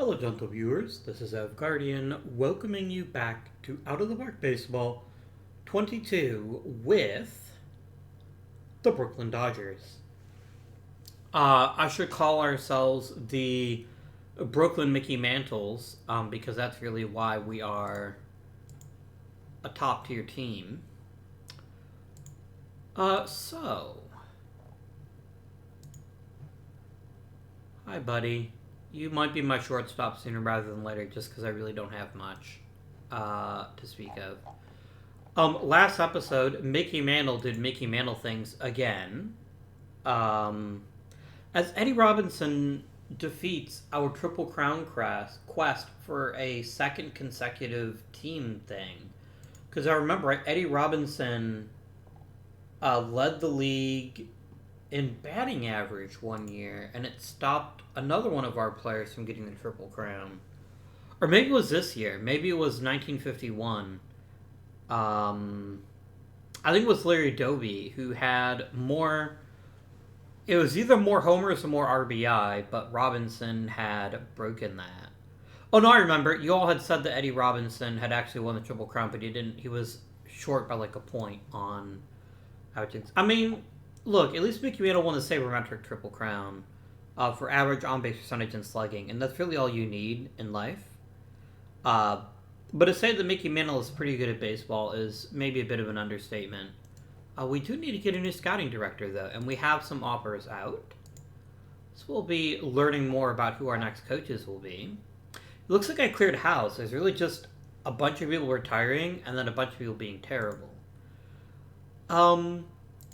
Hello, gentle viewers. This is Ev Guardian welcoming you back to Out of the Park Baseball 22 with the Brooklyn Dodgers. I should call ourselves the Brooklyn Mickey Mantles because that's really why we are a top tier team. Hi, buddy. You might be my shortstop sooner rather than later, just because I really don't have much to speak of. Last episode, Mickey Mantle did Mickey Mantle things again. As Eddie Robinson defeats our Triple Crown quest for a second consecutive team thing. Because I remember Eddie Robinson led the league in batting average one year, and it stopped another one of our players from getting the Triple Crown. Or maybe it was this year. Maybe it was 1951. I think it was Larry Doby who had more... It was either more homers or more RBI, but Robinson had broken that. Oh, no, I remember. You all had said that Eddie Robinson had actually won the Triple Crown, but he didn't. He was short by like a point on outings. I mean... Look, at least Mickey Mantle won the sabermetric Triple Crown for average on-base percentage and slugging, and that's really all you need in life. But to say that Mickey Mantle is pretty good at baseball is maybe a bit of an understatement. We do need to get a new scouting director, though, and we have some offers out. So we'll be learning more about who our next coaches will be. It looks like I cleared house. There's really just a bunch of people retiring and then a bunch of people being terrible.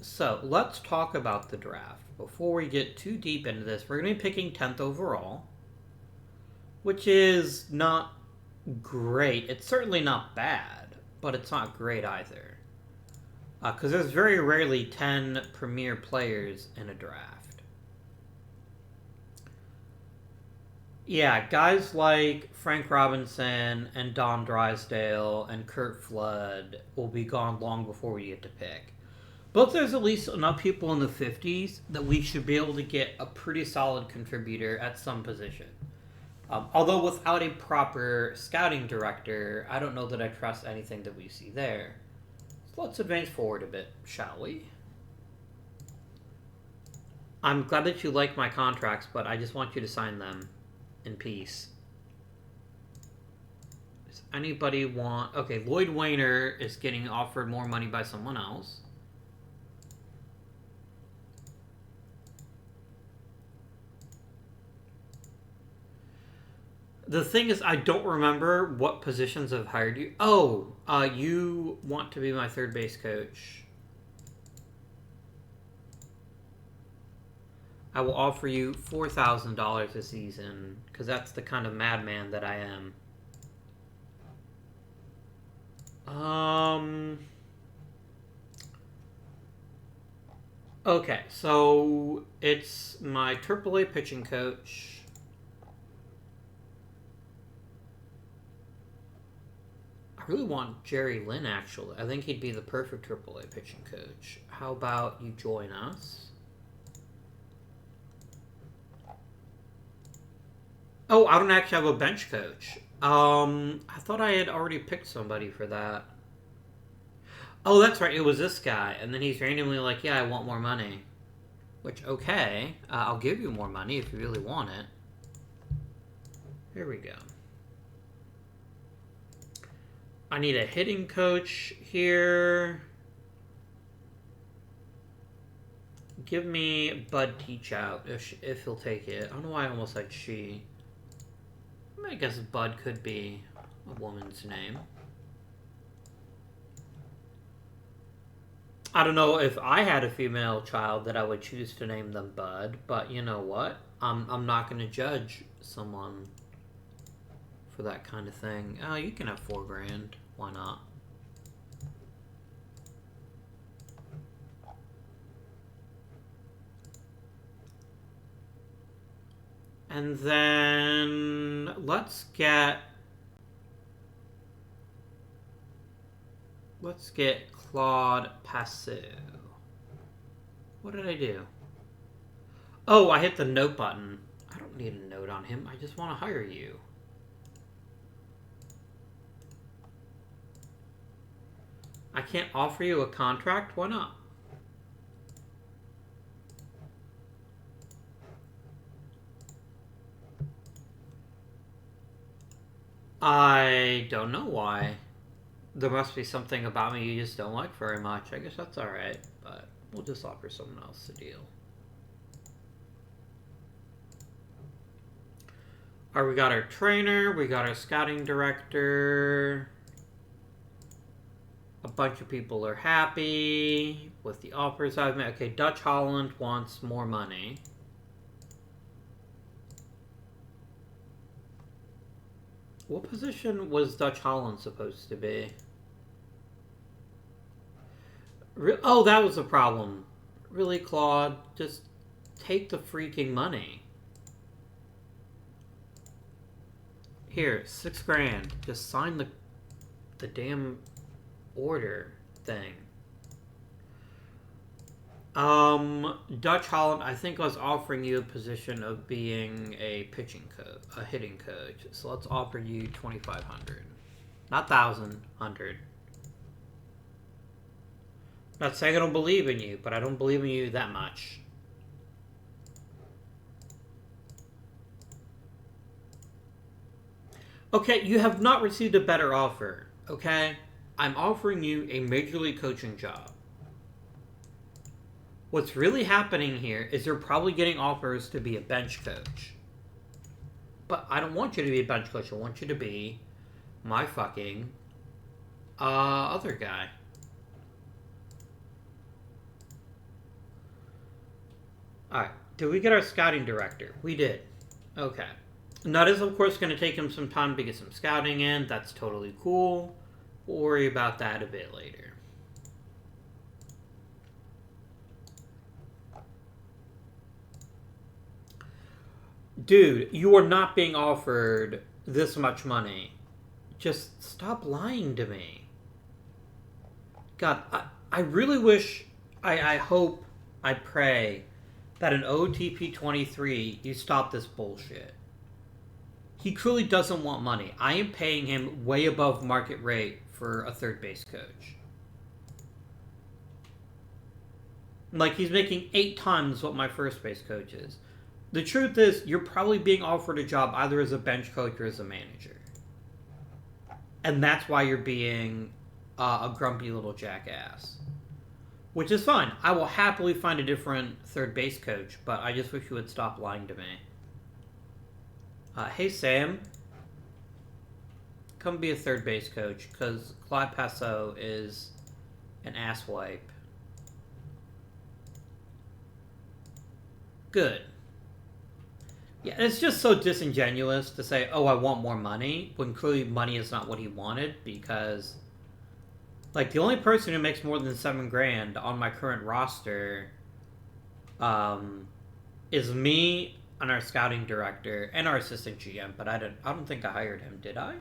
So, let's talk about the draft. Before we get too deep into this, we're going to be picking 10th overall, which is not great. It's certainly not bad, but it's not great either. Because there's very rarely 10 premier players in a draft. Yeah, guys like Frank Robinson and Don Drysdale and Kurt Flood will be gone long before we get to pick. But there's at least enough people in the 50s that we should be able to get a pretty solid contributor at some position. Although without a proper scouting director, I don't know that I trust anything that we see there. So let's advance forward a bit, shall we? I'm glad that you like my contracts, but I just want you to sign them in peace. Does anybody want... Okay, Lloyd Wainer is getting offered more money by someone else. The thing is, I don't remember what positions have hired you. Oh, you want to be my third base coach. I will offer you $4,000 a season, because that's the kind of madman that I am. Okay, so it's my AAA pitching coach. I really want Jerry Lynn, actually. I think he'd be the perfect AAA pitching coach. How about you join us? Oh, I don't actually have a bench coach. I thought I had already picked somebody for that. Oh, that's right. It was this guy. And then he's randomly like, yeah, I want more money. Which, okay. I'll give you more money if you really want it. Here we go. I need a hitting coach here. Give me Bud Teach Out if he'll take it. I don't know why I almost said she. I guess Bud could be a woman's name. I don't know if I had a female child that I would choose to name them Bud, but you know what? I'm not going to judge someone for that kind of thing. Oh, you can have $4,000. Why not? And then let's get Claude Pasu. What did I do? Oh, I hit the note button. I don't need a note on him. I just want to hire you. I can't offer you a contract? Why not? I don't know why. There must be something about me you just don't like very much. I guess that's alright, but we'll just offer someone else a deal. Alright, we got our trainer, we got our scouting director. A bunch of people are happy with the offers I've made. Okay, Dutch Holland wants more money. What position was Dutch Holland supposed to be? Oh, that was the problem. Really, Claude? Just take the freaking money. Here, $6,000. Just sign the damn order thing. Dutch Holland, I think I was offering you a position of being a pitching coach, a hitting coach. So let's offer you 2,500, not 1,000, 100. Not saying I don't believe in you, but I don't believe in you that much. Okay, you have not received a better offer. Okay, I'm offering you a major league coaching job. What's really happening here is you're probably getting offers to be a bench coach. But I don't want you to be a bench coach. I want you to be my fucking other guy. Alright, did we get our scouting director? We did. Okay. Now, it is, of course, going to take him some time to get some scouting in. That's totally cool. We'll worry about that a bit later. Dude, you are not being offered this much money. Just stop lying to me. God, I really wish, I hope, I pray that in OOTP 23 you stop this bullshit. He truly doesn't want money. I am paying him way above market rate for a third base coach. Like, he's making 8 times what my first base coach is. The truth is, you're probably being offered a job either as a bench coach or as a manager. And that's why you're being a grumpy little jackass. Which is fine. I will happily find a different third base coach, but I just wish you would stop lying to me. Hey, Sam. Come be a third base coach, because Claude Pasu is an asswipe. Good. Yeah, it's just so disingenuous to say, oh, I want more money, when clearly money is not what he wanted, because, like, the only person who makes more than $7,000 on my current roster is me and our scouting director and our assistant GM, but I don't think I hired him, did I?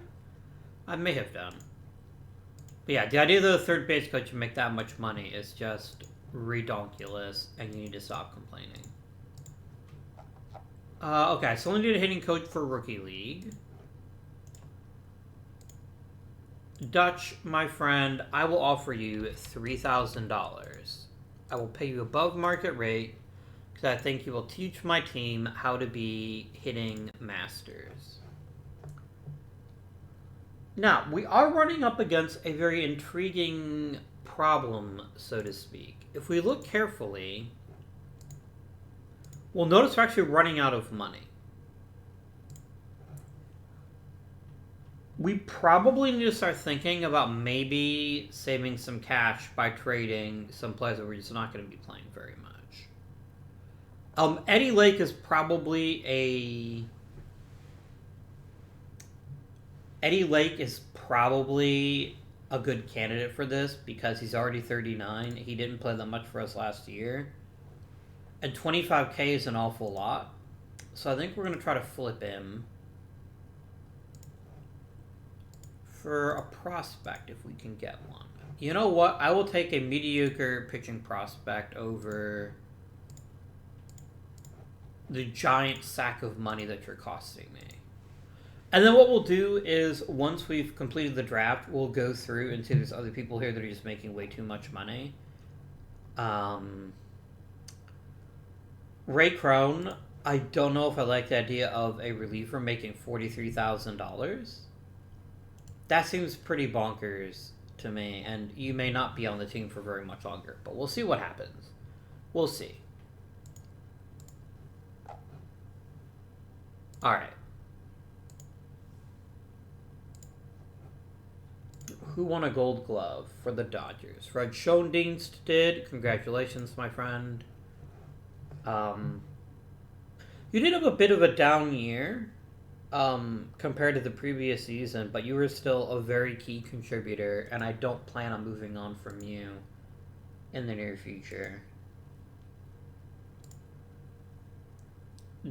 I may have done. But yeah, the idea that a third base coach can make that much money is just redonkulous, and you need to stop complaining. Okay, so I need a hitting coach for Rookie League. Dutch, my friend, I will offer you $3,000. I will pay you above market rate, because I think you will teach my team how to be hitting masters. Now, we are running up against a very intriguing problem, so to speak. If we look carefully, we'll notice we're actually running out of money. We probably need to start thinking about maybe saving some cash by trading some players that we're just not going to be playing very much. Eddie Lake is probably a good candidate for this because he's already 39. He didn't play that much for us last year. And 25K is an awful lot. So I think we're going to try to flip him for a prospect if we can get one. You know what? I will take a mediocre pitching prospect over the giant sack of money that you're costing me. And then what we'll do is, once we've completed the draft, we'll go through and see there's other people here that are just making way too much money. Ray Crone, I don't know if I like the idea of a reliever making $43,000. That seems pretty bonkers to me, and you may not be on the team for very much longer, but we'll see what happens. We'll see. Alright. Who won a Gold Glove for the Dodgers? Fred Schoendienst did. Congratulations, my friend. You did have a bit of a down year compared to the previous season, but you were still a very key contributor, and I don't plan on moving on from you in the near future.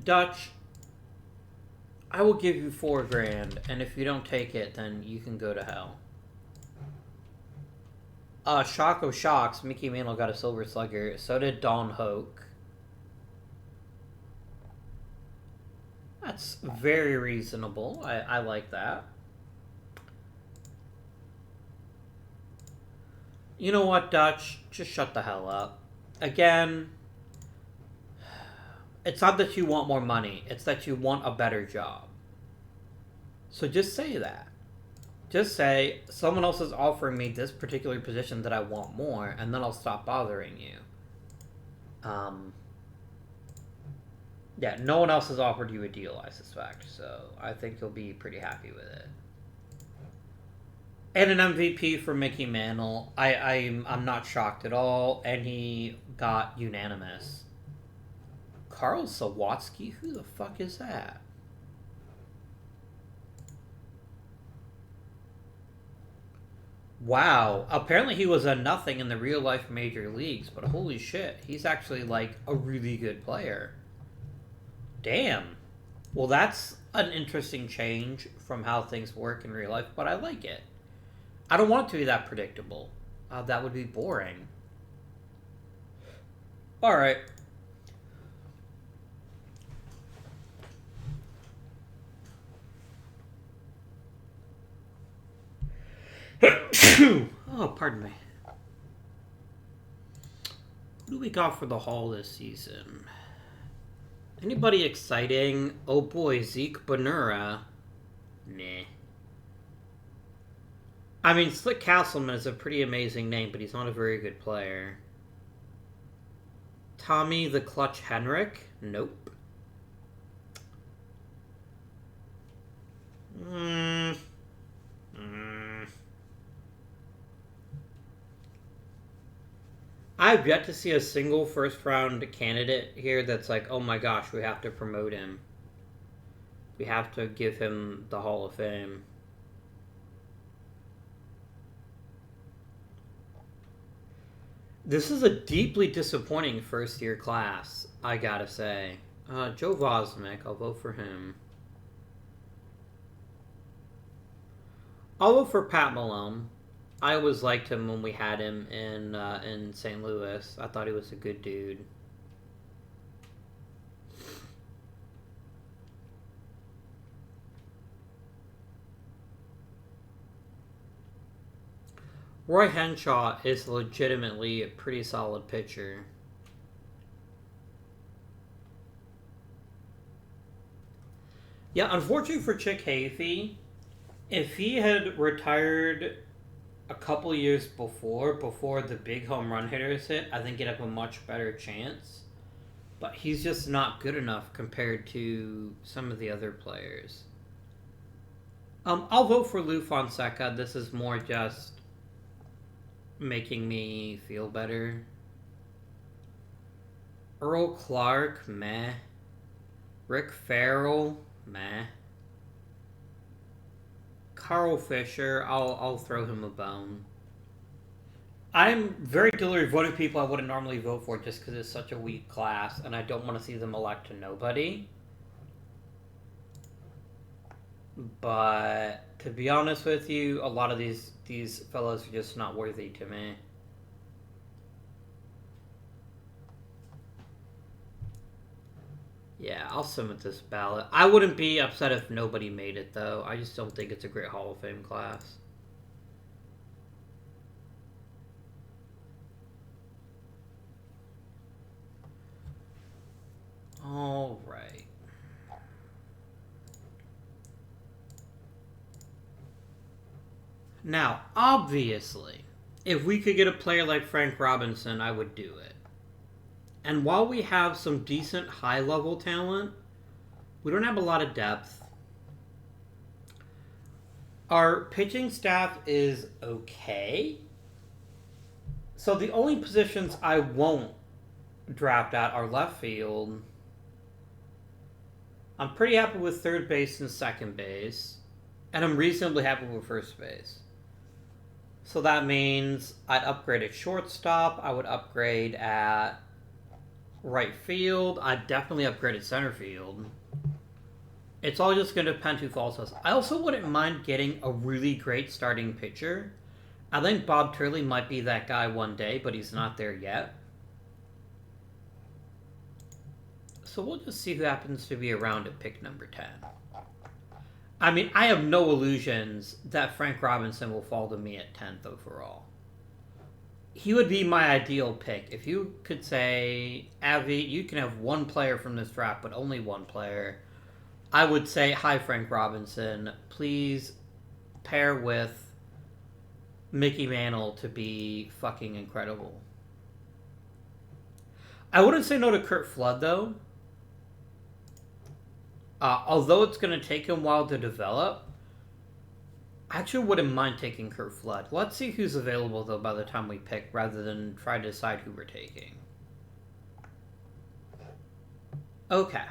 Dutch, I will give you $4,000, and if you don't take it, then you can go to hell. Shock of Shocks, Mickey Mantle got a Silver Slugger. So did Don Hoke. That's very reasonable. I like that. You know what, Dutch? Just shut the hell up. Again, it's not that you want more money. It's that you want a better job. So just say that. Just say, someone else is offering me this particular position that I want more, and then I'll stop bothering you. Yeah, no one else has offered you a deal, I suspect, so I think you'll be pretty happy with it. And an MVP for Mickey Mantle. I'm not shocked at all, and he got unanimous. Carl Sawatsky? Who the fuck is that? Wow. Apparently he was a nothing in the real-life major leagues, but holy shit, he's actually, like, a really good player. Damn. Well, that's an interesting change from how things work in real life, but I like it. I don't want it to be that predictable. That would be boring. Alright. Oh, pardon me. Who do we got for the Hall this season? Anybody exciting? Oh boy, Zeke Bonura. Nah. I mean, Slick Castleman is a pretty amazing name, but he's not a very good player. Tommy the Clutch Henrik? Nope. I've yet to see a single first-round candidate here that's like, oh my gosh, we have to promote him. We have to give him the Hall of Fame. This is a deeply disappointing first-year class, I gotta say. Joe Vosmick, I'll vote for him. I'll vote for Pat Malone. I always liked him when we had him in St. Louis. I thought he was a good dude. Roy Henshaw is legitimately a pretty solid pitcher. Yeah, unfortunately for Chick Hafey, if he had retired a couple years before the big home run hitters hit, I think he'd have a much better chance. But he's just not good enough compared to some of the other players. I'll vote for Lou Fonseca. This is more just making me feel better. Earl Clark, meh. Rick Farrell, meh. Carl Fisher, I'll throw him a bone. I'm very deliberate voting people I wouldn't normally vote for just because it's such a weak class, and I don't want to see them elect to nobody. But to be honest with you, a lot of these fellows are just not worthy to me. Yeah. I'll submit this ballot. I wouldn't be upset if nobody made it, though. I just don't think it's a great Hall of Fame class. All right. Now, obviously, if we could get a player like Frank Robinson, I would do it. And while we have some decent high-level talent, we don't have a lot of depth. Our pitching staff is okay. So the only positions I won't draft at are left field. I'm pretty happy with third base and second base. And I'm reasonably happy with first base. So that means I'd upgrade at shortstop. I would upgrade at right field. I'd definitely upgrade at center field. It's all just going to depend who falls us. I also wouldn't mind getting a really great starting pitcher. I think Bob Turley might be that guy one day, but he's not there yet. So we'll just see who happens to be around at pick number 10. I mean, I have no illusions that Frank Robinson will fall to me at 10th overall. He would be my ideal pick. If you could say, Avi, you can have one player from this draft, but only one player, I would say, hi, Frank Robinson. Please pair with Mickey Mantle to be fucking incredible. I wouldn't say no to Curt Flood, though. Although it's going to take him a while to develop, I actually wouldn't mind taking Curt Flood. Let's see who's available, though, by the time we pick, rather than try to decide who we're taking. Okay.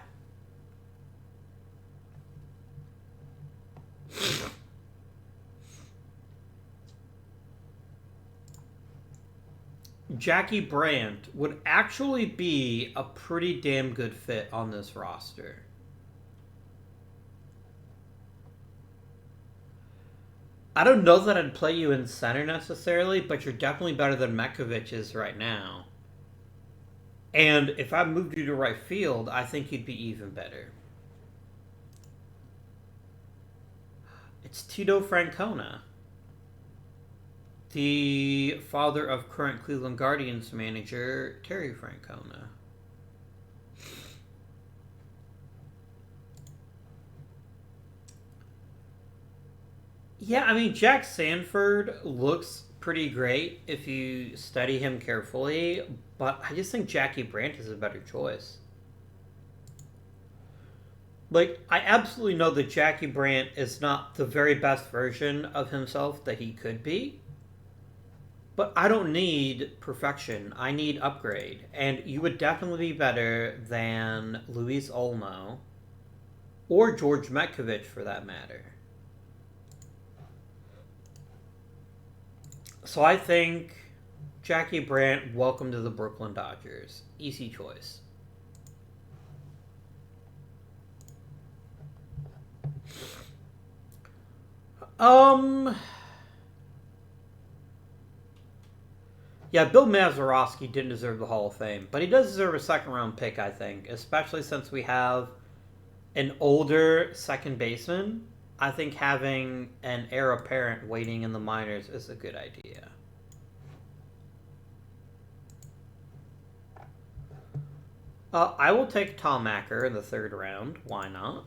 Jackie Brandt would actually be a pretty damn good fit on this roster. I don't know that I'd play you in center necessarily, but you're definitely better than Makkovitch is right now. And if I moved you to right field, I think you'd be even better. It's Tito Francona, the father of current Cleveland Guardians manager Terry Francona. Yeah, I mean, Jack Sanford looks pretty great if you study him carefully, but I just think Jackie Brandt is a better choice. Like, I absolutely know that Jackie Brandt is not the very best version of himself that he could be, but I don't need perfection. I need upgrade, and you would definitely be better than Luis Olmo, or George Metkovich for that matter. So I think Jackie Brandt, welcome to the Brooklyn Dodgers. Easy choice. Yeah, Bill Mazeroski didn't deserve the Hall of Fame, but he does deserve a second-round pick, I think, especially since we have an older second baseman. I think having an heir apparent waiting in the minors is a good idea. I will take Tom Acker in the third round. Why not?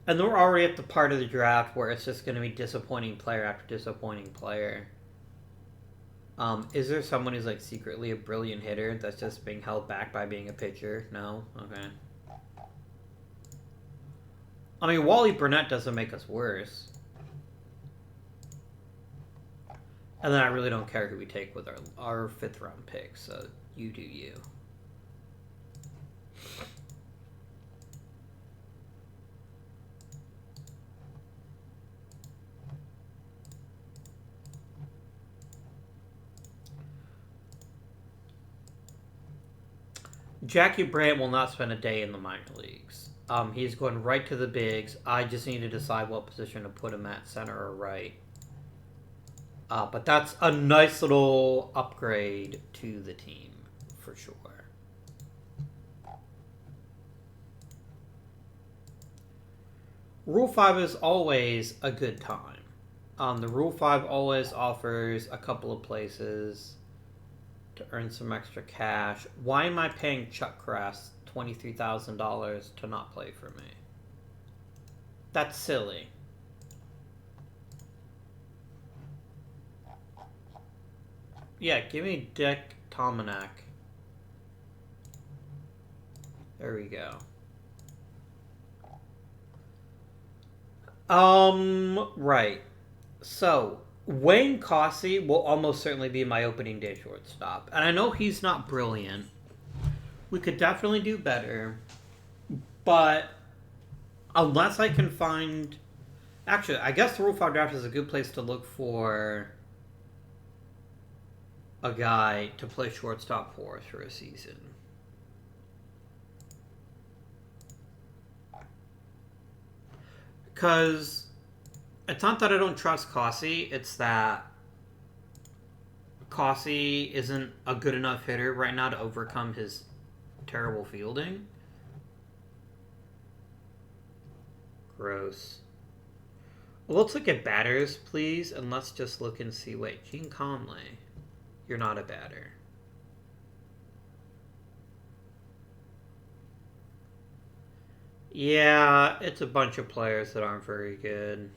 And we're already at the part of the draft where it's just going to be disappointing player after disappointing player. Is there someone who's like secretly a brilliant hitter that's just being held back by being a pitcher? No? Okay. I mean, Wally Burnett doesn't make us worse. And then I really don't care who we take with our fifth round pick, so you do you. Jackie Brandt will not spend a day in the minor leagues. He's going right to the bigs. I just need to decide what position to put him at, center or right. But that's a nice little upgrade to the team, for sure. Rule 5 is always a good time. The Rule 5 always offers a couple of places to earn some extra cash. Why am I paying Chuck Kress $23,000 to not play for me? That's silly. Yeah, give me Dick Tomanek. There we go. Right. So, Wayne Causey will almost certainly be my opening day shortstop. And I know he's not brilliant. We could definitely do better. But unless I can find... Actually, I guess the Rule 5 draft is a good place to look for a guy to play shortstop for us for a season. Because it's not that I don't trust Causey, it's that Causey isn't a good enough hitter right now to overcome his terrible fielding. Gross. Well, let's look at batters, please, and let's just look and see. Wait, Gene Conley, you're not a batter. Yeah, it's a bunch of players that aren't very good.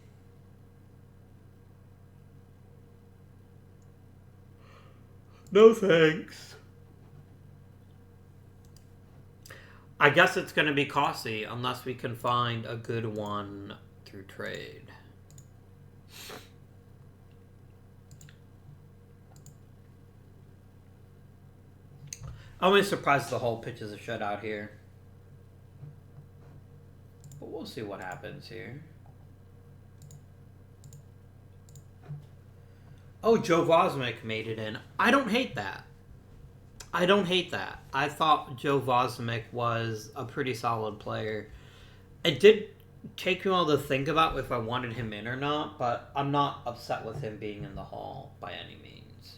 No thanks. I guess it's going to be Causey unless we can find a good one through trade. I'm only surprised the whole pitch is a shutout here. But we'll see what happens here. Oh, Joe Vosmick made it in. I don't hate that. I don't hate that. I thought Joe Vosmick was a pretty solid player. It did take me a while to think about if I wanted him in or not, but I'm not upset with him being in the Hall by any means.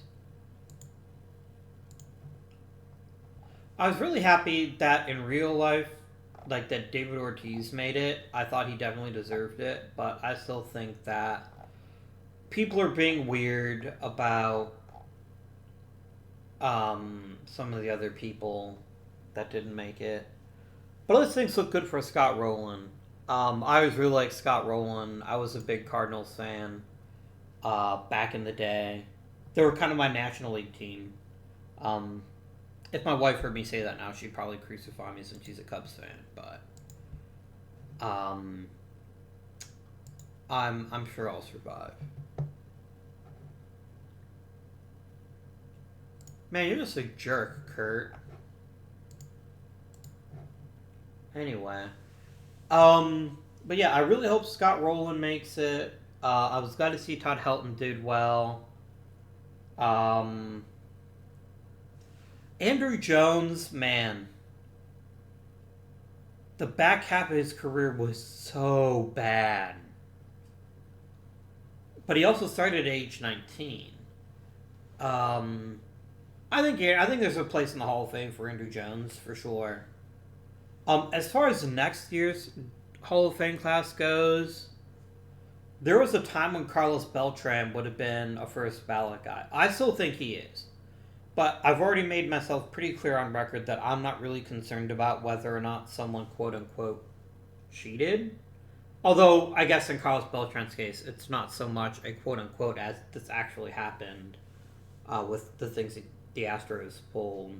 I was really happy that in real life, like that David Ortiz made it. I thought he definitely deserved it, but I still think that people are being weird about some of the other people that didn't make it. But other things look good for Scott Rowland. I always really liked Scott Rowland. I was a big Cardinals fan back in the day. They were kind of my National League team. If my wife heard me say that now, she'd probably crucify me since she's a Cubs fan. But I'm sure I'll survive. Man, you're just a jerk, Kurt. Anyway. But yeah, I really hope Scott Rowland makes it. I was glad to see Todd Helton did well. Andrew Jones, man. The back half of his career was so bad. But he also started at age 19. I think there's a place in the Hall of Fame for Andrew Jones, for sure. As far as next year's Hall of Fame class goes, there was a time when Carlos Beltran would have been a first ballot guy. I still think he is. But I've already made myself pretty clear on record that I'm not really concerned about whether or not someone quote-unquote cheated. Although, I guess in Carlos Beltran's case, it's not so much a quote-unquote as this actually happened with the things that the Astros pulled.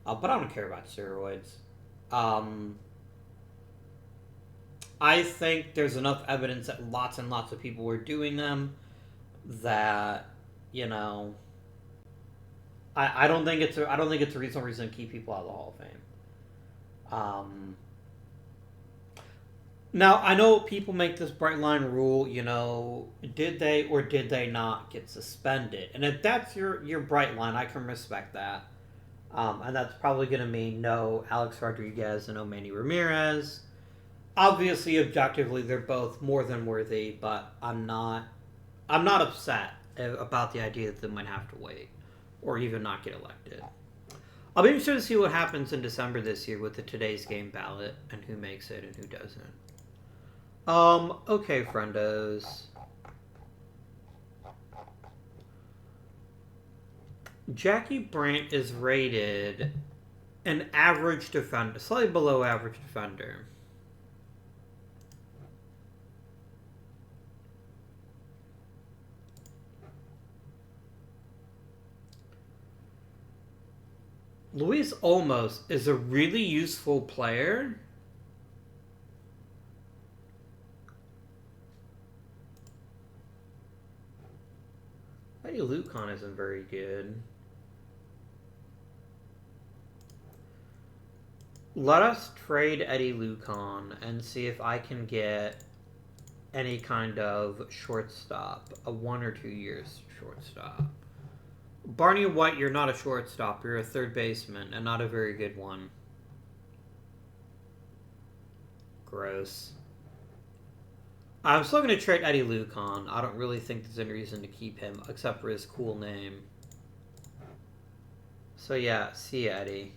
But I don't care about steroids. I think there's enough evidence that lots and lots of people were doing them that, you know, I don't think it's a reasonable reason to keep people out of the Hall of Fame. Now, I know people make this bright line rule, you know, did they or did they not get suspended? And if that's your bright line, I can respect that. And that's probably going to mean no Alex Rodriguez and no Manny Ramirez. Obviously, objectively, they're both more than worthy, but I'm not upset. about the idea that they might have to wait or even not get elected. I'll be interested to see what happens in December this year with the Today's Game ballot and who makes it and who doesn't. Okay, friendos. Jackie Brandt is rated an average defender, slightly below average defender. Luis Olmos is a really useful player. Eddie Lucon isn't very good. Let us trade Eddie Lucon and see if I can get any kind of shortstop, a 1 or 2 years shortstop. Barney White, you're not a shortstop. You're a third baseman, and not a very good one. Gross. I'm still going to trade Eddie Lucon. I don't really think there's any reason to keep him, except for his cool name. So yeah, see ya, Eddie.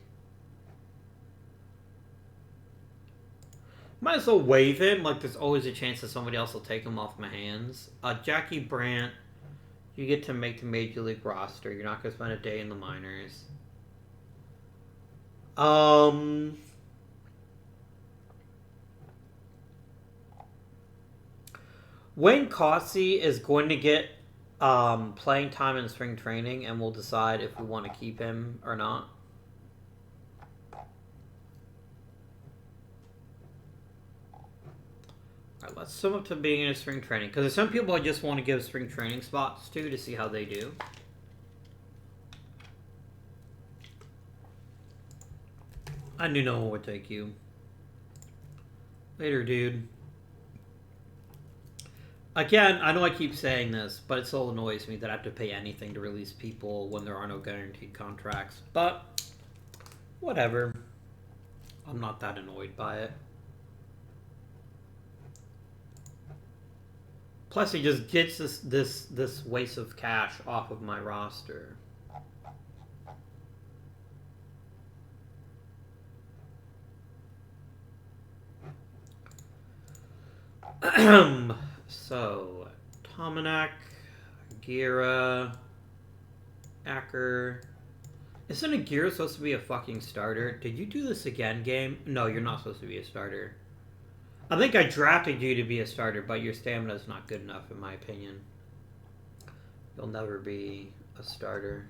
Might as well waive him. Like, there's always a chance that somebody else will take him off my hands. Jackie Brandt, you get to make the Major League roster. You're not going to spend a day in the minors. Wayne Causey is going to get playing time in spring training, and we'll decide if we want to keep him or not. Alright, let's sum up to being in spring training. Because there's some people I just want to give spring training spots to see how they do. I knew no one would take you. Later, dude. Again, I know I keep saying this, but it still annoys me that I have to pay anything to release people when there are no guaranteed contracts. But, whatever. I'm not that annoyed by it. Plus, he just gets this waste of cash off of my roster. So, Tomanek, Gira, Acker. Isn't Aguirre supposed to be a fucking starter? Did you do this again, game? No, you're not supposed to be a starter. I think I drafted you to be a starter, but your stamina is not good enough, in my opinion. You'll never be a starter.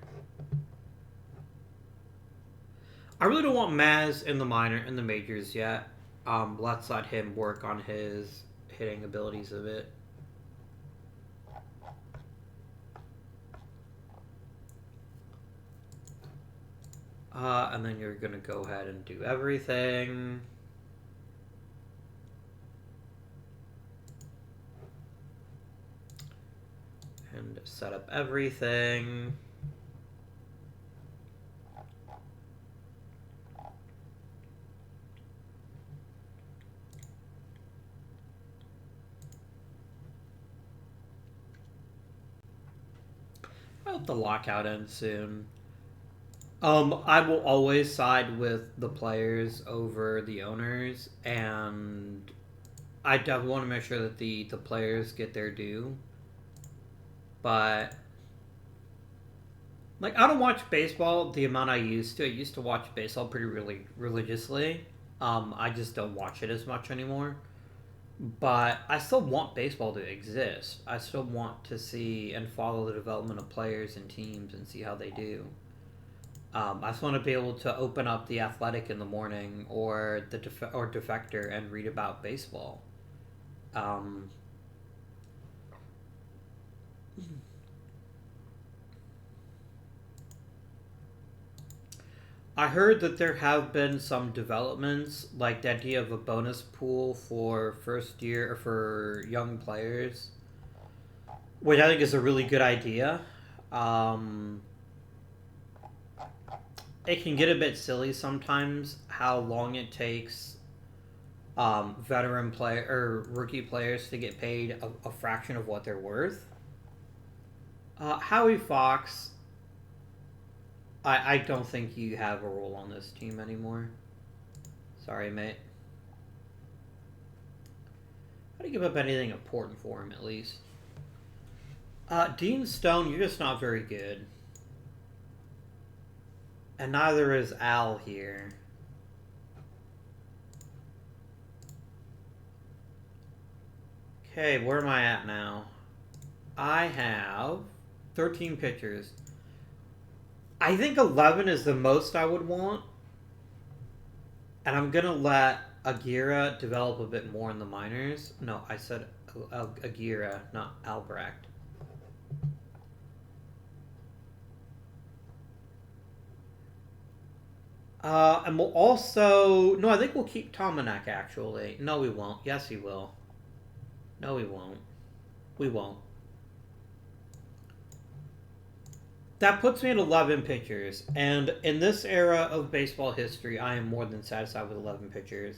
I really don't want Maz in the majors yet. Let's let him work on his hitting abilities a bit. And then you're gonna go ahead and do everything. And set up everything. I hope the lockout ends soon. I will always side with the players over the owners, and I definitely want to make sure that the players get their due. But, like, I don't watch baseball the amount I used to. I used to watch baseball pretty really religiously. I just don't watch it as much anymore. But I still want baseball to exist. I still want to see and follow the development of players and teams and see how they do. I just want to be able to open up The Athletic in the morning or Defector and read about baseball. I heard that there have been some developments, like the idea of a bonus pool for first year or for young players, which I think is a really good idea. It can get a bit silly sometimes how long it takes veteran player or rookie players to get paid a fraction of what they're worth. Howie Fox, I don't think you have a role on this team anymore. Sorry, mate. How do you give up anything important for him, at least? Dean Stone, you're just not very good. And neither is Al here. Okay, where am I at now? I have 13 pitchers. I think 11 is the most I would want. And I'm going to let Aguirre develop a bit more in the minors. No, I said Aguirre, not Albrecht. And we'll also... No, I think we'll keep Tomanek, actually. No, we won't. Yes, he will. No, we won't. We won't. That puts me at 11 pitchers. And in this era of baseball history, I am more than satisfied with 11 pitchers.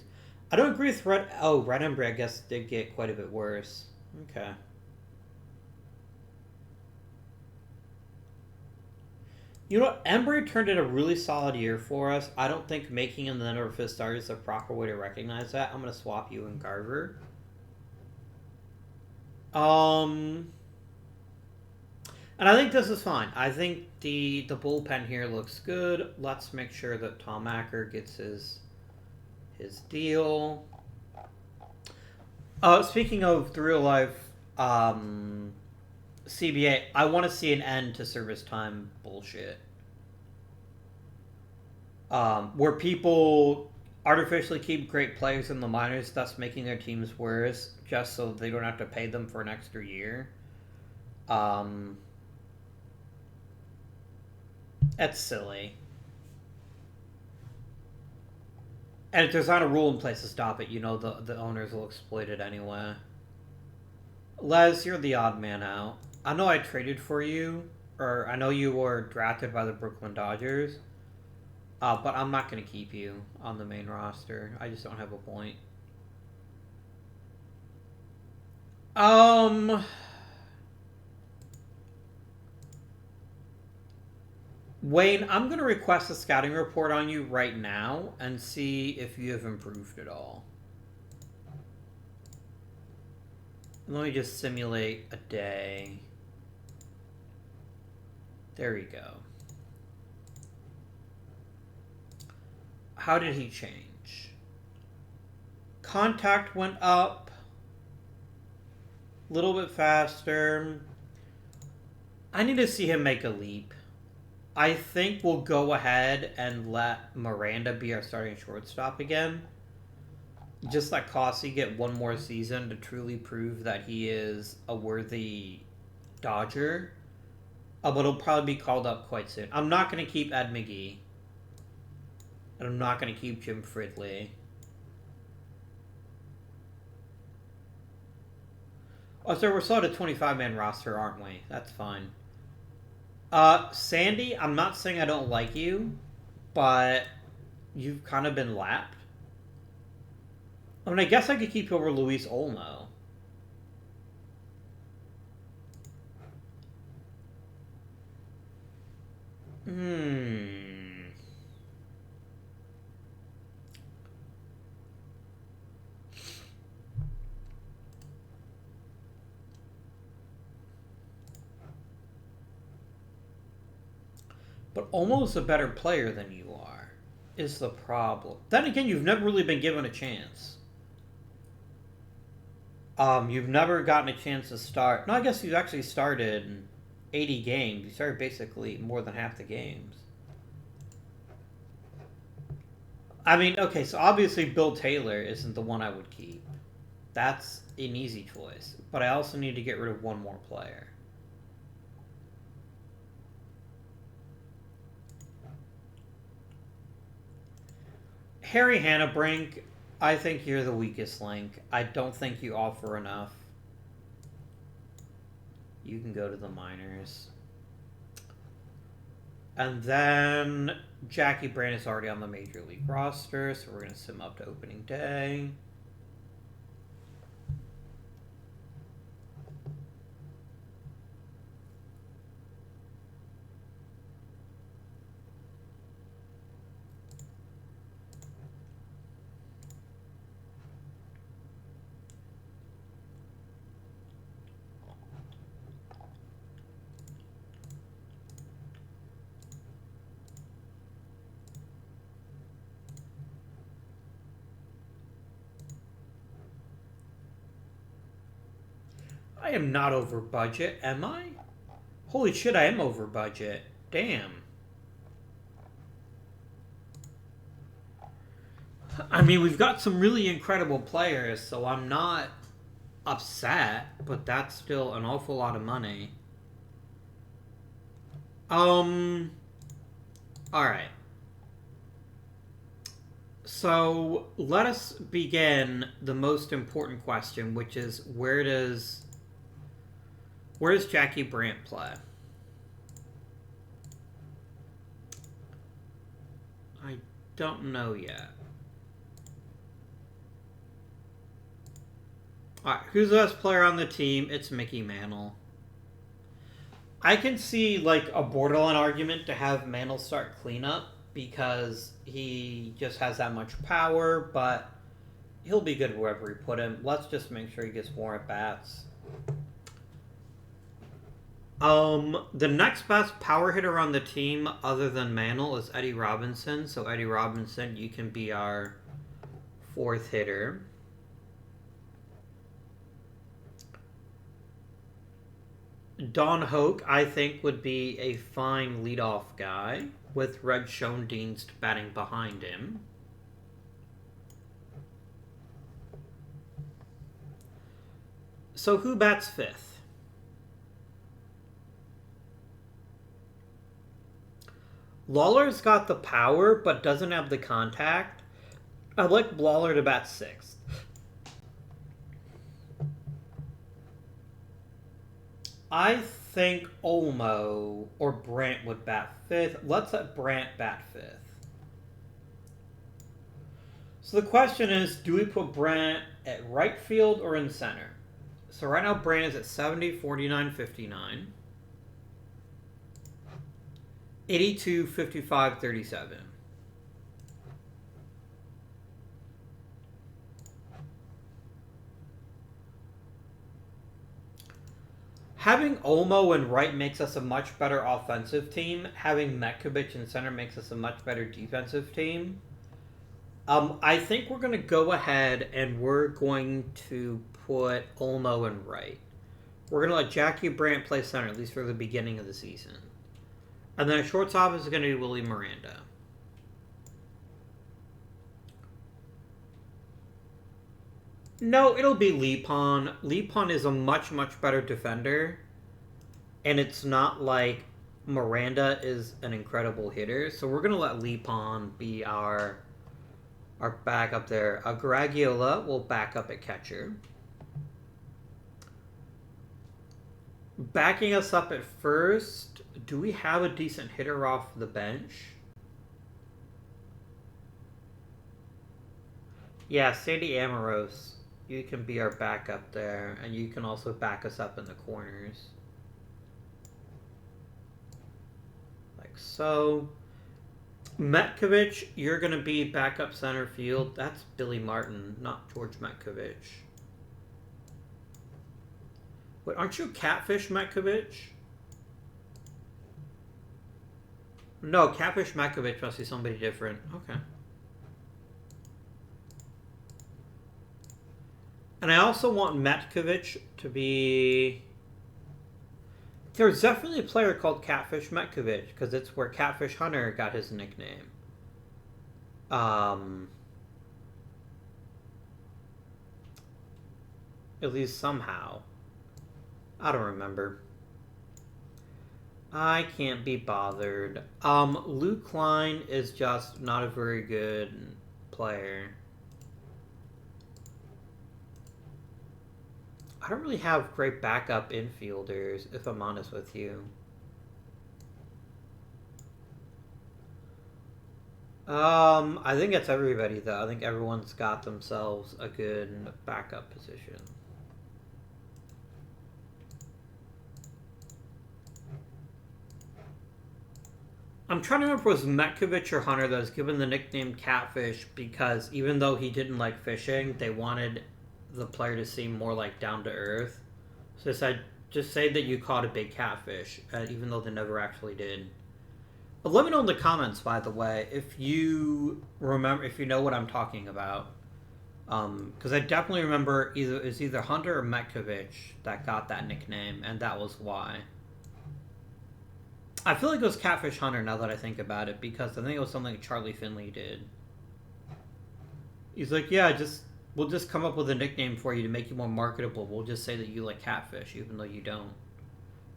I don't agree with Red... Oh, Red Embry, I guess, did get quite a bit worse. Okay. You know what? Embry turned in a really solid year for us. I don't think making him the number 5 starter is the proper way to recognize that. I'm going to swap you and Garver. And I think this is fine. I think the bullpen here looks good. Let's make sure that Tom Acker gets his deal. Speaking of the real life CBA, I want to see an end to service time bullshit. Where people artificially keep great players in the minors, thus making their teams worse, just so they don't have to pay them for an extra year. That's silly. And if there's not a rule in place to stop it, you know the owners will exploit it anyway. Les, you're the odd man out. I know I traded for you, or I know you were drafted by the Brooklyn Dodgers, but I'm not going to keep you on the main roster. I just don't have a point. Wayne, I'm going to request a scouting report on you right now and see if you have improved at all. Let me just simulate a day. There we go. How did he change? Contact went up. A little bit faster. I need to see him make a leap. I think we'll go ahead and let Miranda be our starting shortstop again. Just let Causey get one more season to truly prove that he is a worthy Dodger. But he'll probably be called up quite soon. I'm not going to keep Ed McGee. And I'm not going to keep Jim Fridley. Oh, so we're still at a 25-man roster, aren't we? That's fine. Sandy, I'm not saying I don't like you, but you've kind of been lapped. I mean, I guess I could keep you over Luis Olmo. But Olmo's a better player than you are, is the problem. Then again, you've never really been given a chance. You've never gotten a chance to start. No, I guess you actually started 80 games. You started basically more than half the games. I mean, okay, so obviously Bill Taylor isn't the one I would keep. That's an easy choice. But I also need to get rid of one more player. Harry Hannabrink, I think you're the weakest link. I don't think you offer enough. You can go to the minors. And then Jackie Brandt is already on the Major League roster, so we're going to sim up to opening day. I am not over budget, am I? Holy shit, I am over budget. Damn. I mean, we've got some really incredible players, so I'm not upset, but that's still an awful lot of money. Alright. So, let us begin the most important question, which is where does Jackie Brandt play? I don't know yet. Alright, who's the best player on the team? It's Mickey Mantle. I can see, like, a borderline argument to have Mantle start cleanup because he just has that much power, but he'll be good wherever we put him. Let's just make sure he gets more at-bats. The next best power hitter on the team other than Mantle is Eddie Robinson. So, Eddie Robinson, you can be our fourth hitter. Don Hoke, I think, would be a fine leadoff guy with Red Schoendienst batting behind him. So who bats fifth? Lawler's got the power, but doesn't have the contact. I'd like Lawler to bat sixth. I think Olmo or Brandt would bat fifth. Let's let Brandt bat fifth. So the question is, do we put Brandt at right field or in center? So right now Brandt is at 70, 49, 59. 82, 55, 37. Having Olmo in right makes us a much better offensive team. Having Makkovitch in center makes us a much better defensive team. I think we're going to go ahead and we're going to put Olmo in right. We're going to let Jackie Brandt play center, at least for the beginning of the season. And then a shortstop is going to be Willie Miranda. No, it'll be Lepon. Lepon is a much, much better defender. And it's not like Miranda is an incredible hitter. So we're going to let Lepon be our backup there. Garagiola will back up at catcher. Backing us up at first, do we have a decent hitter off the bench? Yeah, Sandy Amoros. You can be our backup there, and you can also back us up in the corners. Like so. Makkovitch, you're going to be backup center field. That's Billy Martin, not George Makkovitch. Wait, aren't you Catfish Makkovitch? No, Catfish Makkovitch must be somebody different. Okay. And I also want Makkovitch to be... There's definitely a player called Catfish Makkovitch, because it's where Catfish Hunter got his nickname. At least somehow. I don't remember. I can't be bothered. Luke Klein is just not a very good player. I don't really have great backup infielders, if I'm honest with you. I think it's everybody, though. I think everyone's got themselves a good backup position. I'm trying to remember if it was Makkovitch or Hunter that was given the nickname Catfish because even though he didn't like fishing, they wanted the player to seem more like down to earth. So they said, just say that you caught a big catfish, even though they never actually did. But let me know in the comments, by the way, if you remember, if you know what I'm talking about. Because I definitely remember either Hunter or Metkovitch that got that nickname, and that was why. I feel like it was Catfish Hunter now that I think about it, because I think it was something Charlie Finley did. He's like, yeah, we'll just come up with a nickname for you to make you more marketable. We'll just say that you like catfish, even though you don't.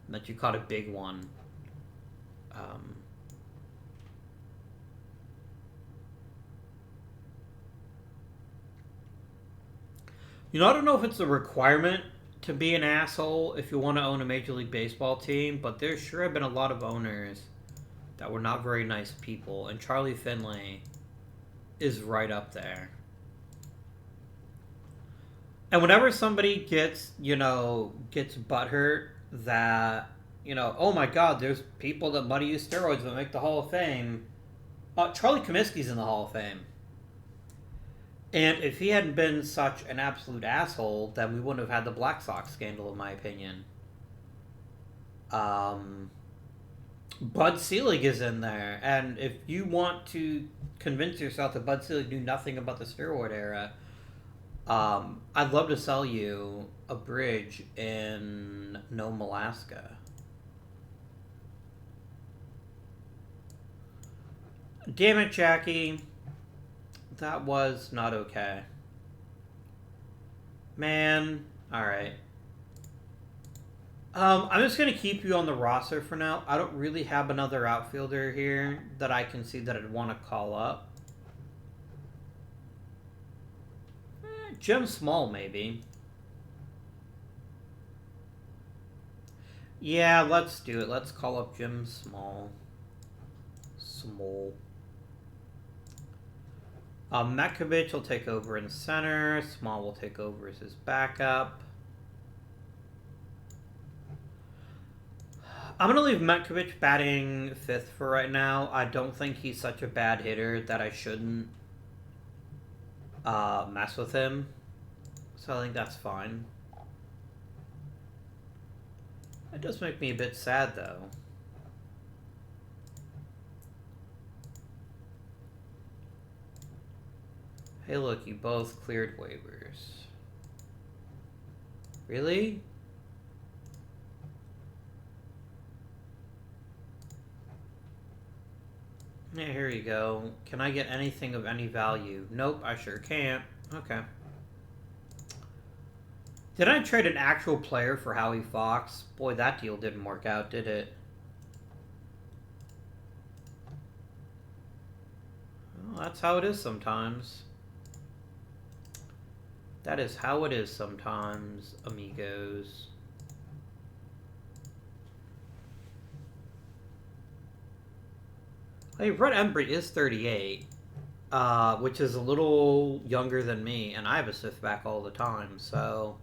And that you caught a big one. I don't know if it's a requirement to be an asshole if you want to own a Major League Baseball team, but there sure have been a lot of owners that were not very nice people, and Charlie Finley is right up there. And whenever somebody gets butthurt that, oh my god, there's people that money use steroids that make the Hall of Fame. Charlie Comiskey's in the Hall of Fame. And if he hadn't been such an absolute asshole, then we wouldn't have had the Black Sox scandal, in my opinion. Bud Selig is in there. And if you want to convince yourself that Bud Selig knew nothing about the steroid era, I'd love to sell you a bridge in Nome, Alaska. Damn it, Jackie. That was not okay. Man. Alright. I'm just going to keep you on the roster for now. I don't really have another outfielder here that I can see that I'd want to call up. Jim Small, maybe. Yeah, let's do it. Let's call up Jim Small. Makkovitch will take over in center. Small will take over as his backup. I'm going to leave Makkovitch batting 5th for right now. I don't think he's such a bad hitter that I shouldn't mess with him. So I think that's fine. It does make me a bit sad, though. Hey, look, you both cleared waivers. Really? Yeah, here you go. Can I get anything of any value? Nope, I sure can't. Okay. Did I trade an actual player for Howie Fox? Boy, that deal didn't work out, did it? Well, that's how it is sometimes. That is how it is sometimes, amigos. Hey, Brett Embry is 38, which is a little younger than me, and I have a stiff back all the time, so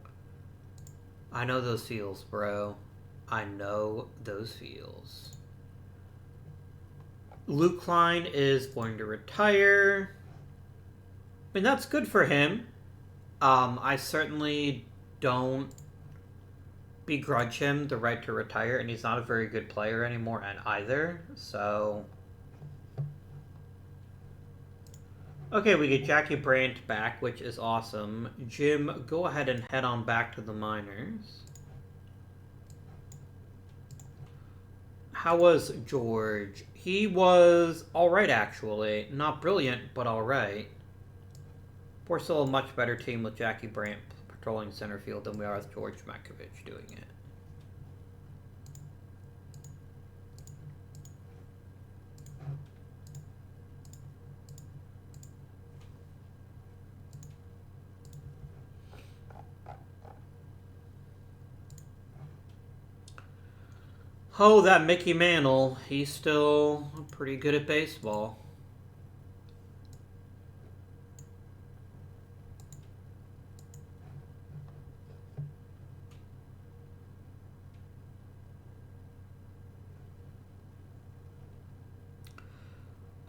I know those feels, bro. I know those feels. Luke Klein is going to retire. I mean, that's good for him. I certainly don't begrudge him the right to retire, and he's not a very good player anymore either, so... Okay, we get Jackie Brandt back, which is awesome. Jim, go ahead and head on back to the minors. How was George? He was alright, actually. Not brilliant, but alright. We're still a much better team with Jackie Brandt patrolling center field than we are with George Makkovitch doing it. Oh, that Mickey Mantle. He's still pretty good at baseball.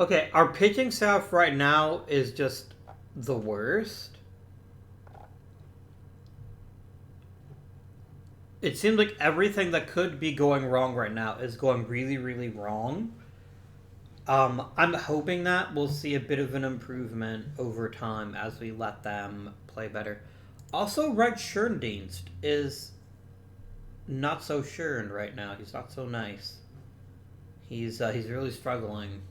Okay, our pitching staff right now is just the worst. It seems like everything that could be going wrong right now is going really, really wrong. I'm hoping that we'll see a bit of an improvement over time as we let them play better. Also, Red Schoendienst is not so sure right now. He's not so nice. He's really struggling.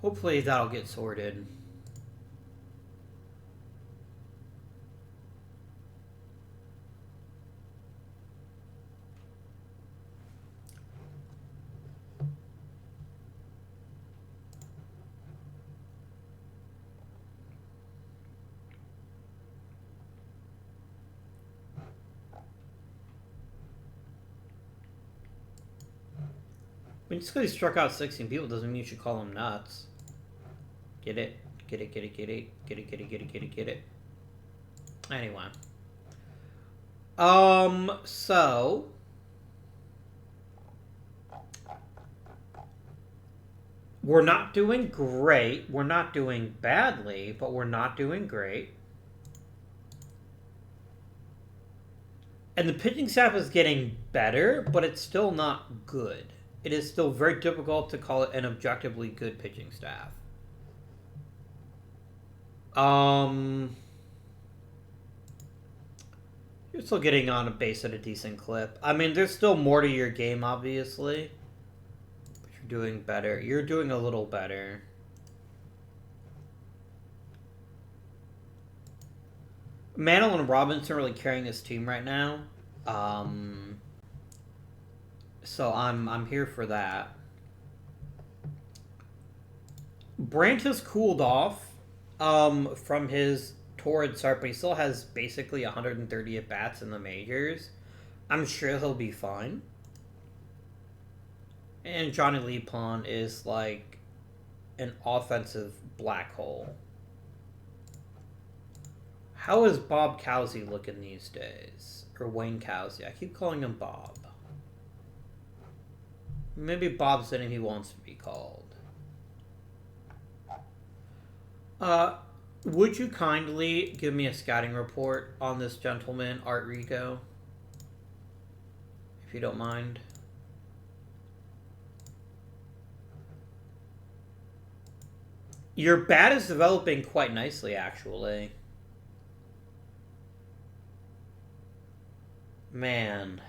Hopefully that'll get sorted. I mean, just because he struck out 16 people doesn't mean you should call him nuts. Get it? Get it, get it, get it, get it, get it, get it, get it, get it. Anyway. So... we're not doing great. We're not doing badly, but we're not doing great. And the pitching staff is getting better, but it's still not good. It is still very difficult to call it an objectively good pitching staff. You're still getting on a base at a decent clip. I mean, there's still more to your game, obviously. But you're doing better. You're doing a little better. Mantle and Robinson are really carrying this team right now. So I'm here for that. Brandt has cooled off from his torrid start, but he still has basically 130 at-bats in the majors. I'm sure he'll be fine. And Johnny Lepon is like an offensive black hole. How is Bob Causey looking these days? Or Wayne Causey? I keep calling him Bob. Maybe Bob's the name he wants to be called. Would you kindly give me a scouting report on this gentleman, Art Rico? If you don't mind. Your bat is developing quite nicely, actually. Man.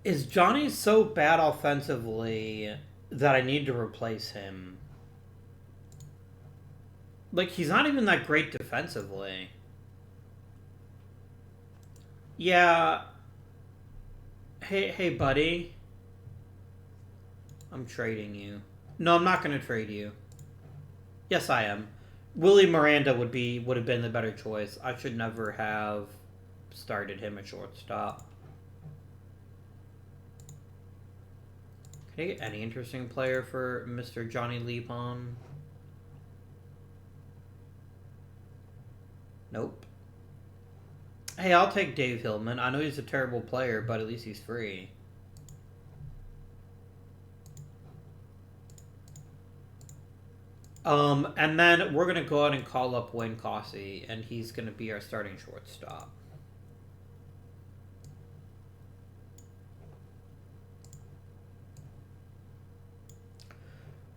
Is Johnny so bad offensively that I need to replace him? Like, he's not even that great defensively. Yeah. Hey, buddy. I'm trading you. No, I'm not going to trade you. Yes, I am. Willie Miranda would have been the better choice. I should never have started him at shortstop. Can I get any interesting player for Mr. Johnny Lepon? Nope. Hey, I'll take Dave Hillman. I know he's a terrible player, but at least he's free. And then we're going to go out and call up Wayne Causey, and he's going to be our starting shortstop.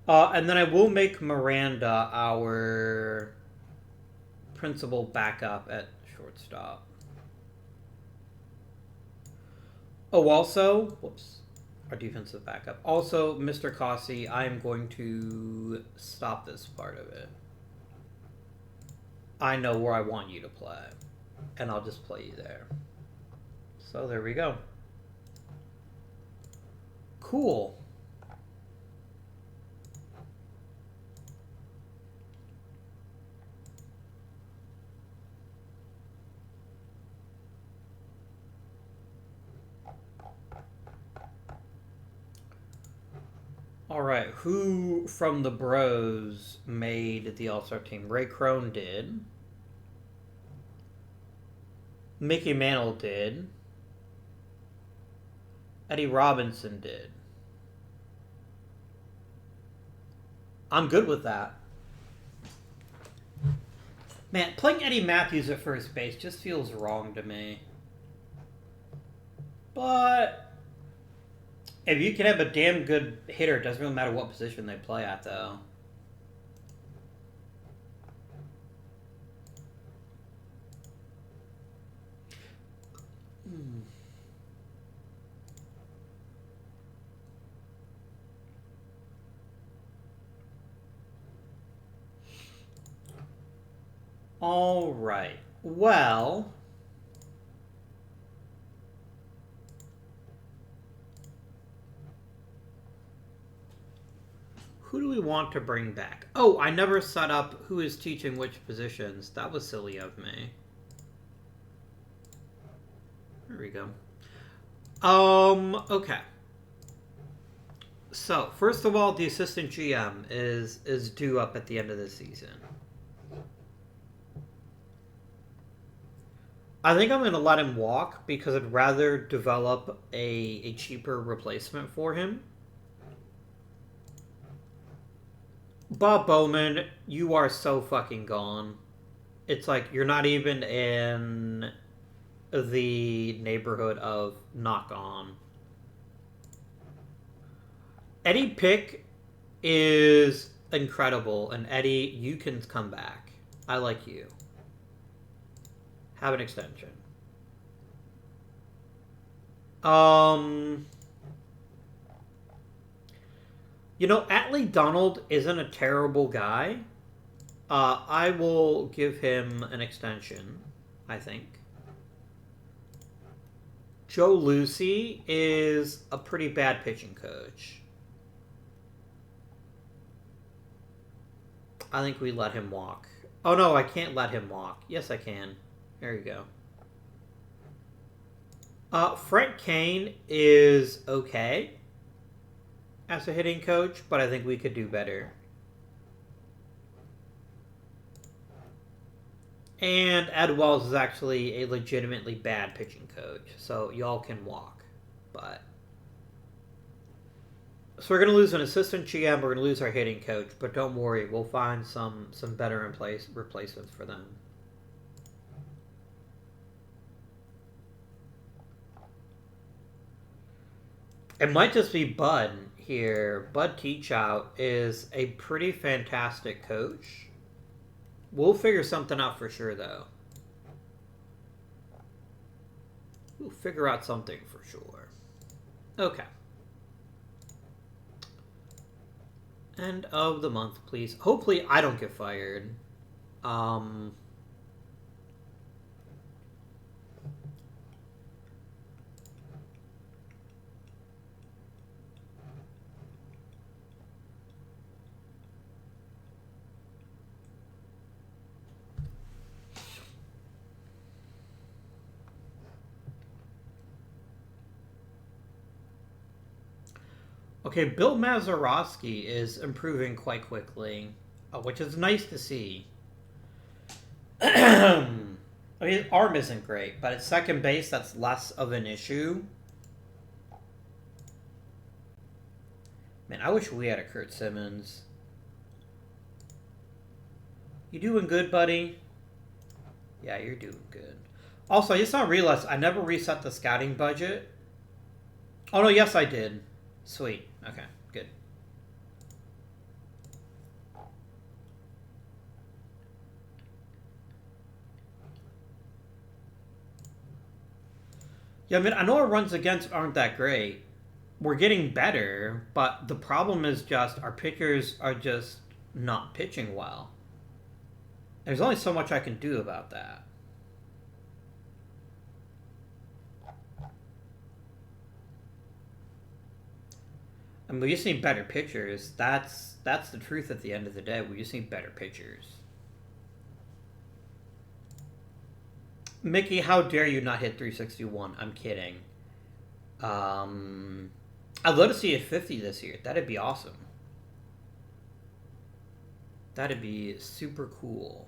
And then I will make Miranda our principal backup at shortstop. Oh, also, whoops, our defensive backup. Also, Mr. Causey, I am going to stop this part of it. I know where I want you to play, and I'll just play you there. So there we go. Cool. All right, who from the Bros made the All-Star team? Ray Crone did. Mickey Mantle did. Eddie Robinson did. I'm good with that. Man, playing Eddie Matthews at first base just feels wrong to me. But if you can have a damn good hitter, it doesn't really matter what position they play at, though. All right. Well, who do we want to bring back? Oh, I never set up who is teaching which positions. That was silly of me. There we go. Okay. So, first of all, the assistant GM is due up at the end of the season. I think I'm going to let him walk because I'd rather develop a cheaper replacement for him. Bob Bowman, you are so fucking gone. It's like you're not even in the neighborhood of not gone. Eddie Pick is incredible, and Eddie, you can come back. I like you. Have an extension. You know, Atlee Donald isn't a terrible guy. I will give him an extension, I think. Joe Lucy is a pretty bad pitching coach. I think we let him walk. Oh no, I can't let him walk. Yes, I can. There you go. Frank Kane is okay as a hitting coach, but I think we could do better. And Ed Wells is actually a legitimately bad pitching coach, so y'all can walk. But so we're gonna lose an assistant GM, we're gonna lose our hitting coach, but don't worry, we'll find some better replacements for them. It might just be Bud here. Bud Teachout is a pretty fantastic coach. We'll figure something out for sure, though. We'll figure out something for sure. Okay. End of the month, please. Hopefully I don't get fired. Okay, Bill Mazeroski is improving quite quickly, which is nice to see. I mean, his arm isn't great, but at second base, that's less of an issue. Man, I wish we had a Kurt Simmons. You doing good, buddy? Yeah, you're doing good. Also, I just now realized I never reset the scouting budget. Oh, no, yes, I did. Sweet. Okay, good. Yeah, I mean, I know our runs against aren't that great. We're getting better, but the problem is just our pitchers are just not pitching well. There's only so much I can do about that. I mean, we just need better pitchers. That's the truth at the end of the day. We just need better pitchers. Mickey, how dare you not hit 361? I'm kidding. I'd love to see a 50 this year. That'd be awesome. That'd be super cool.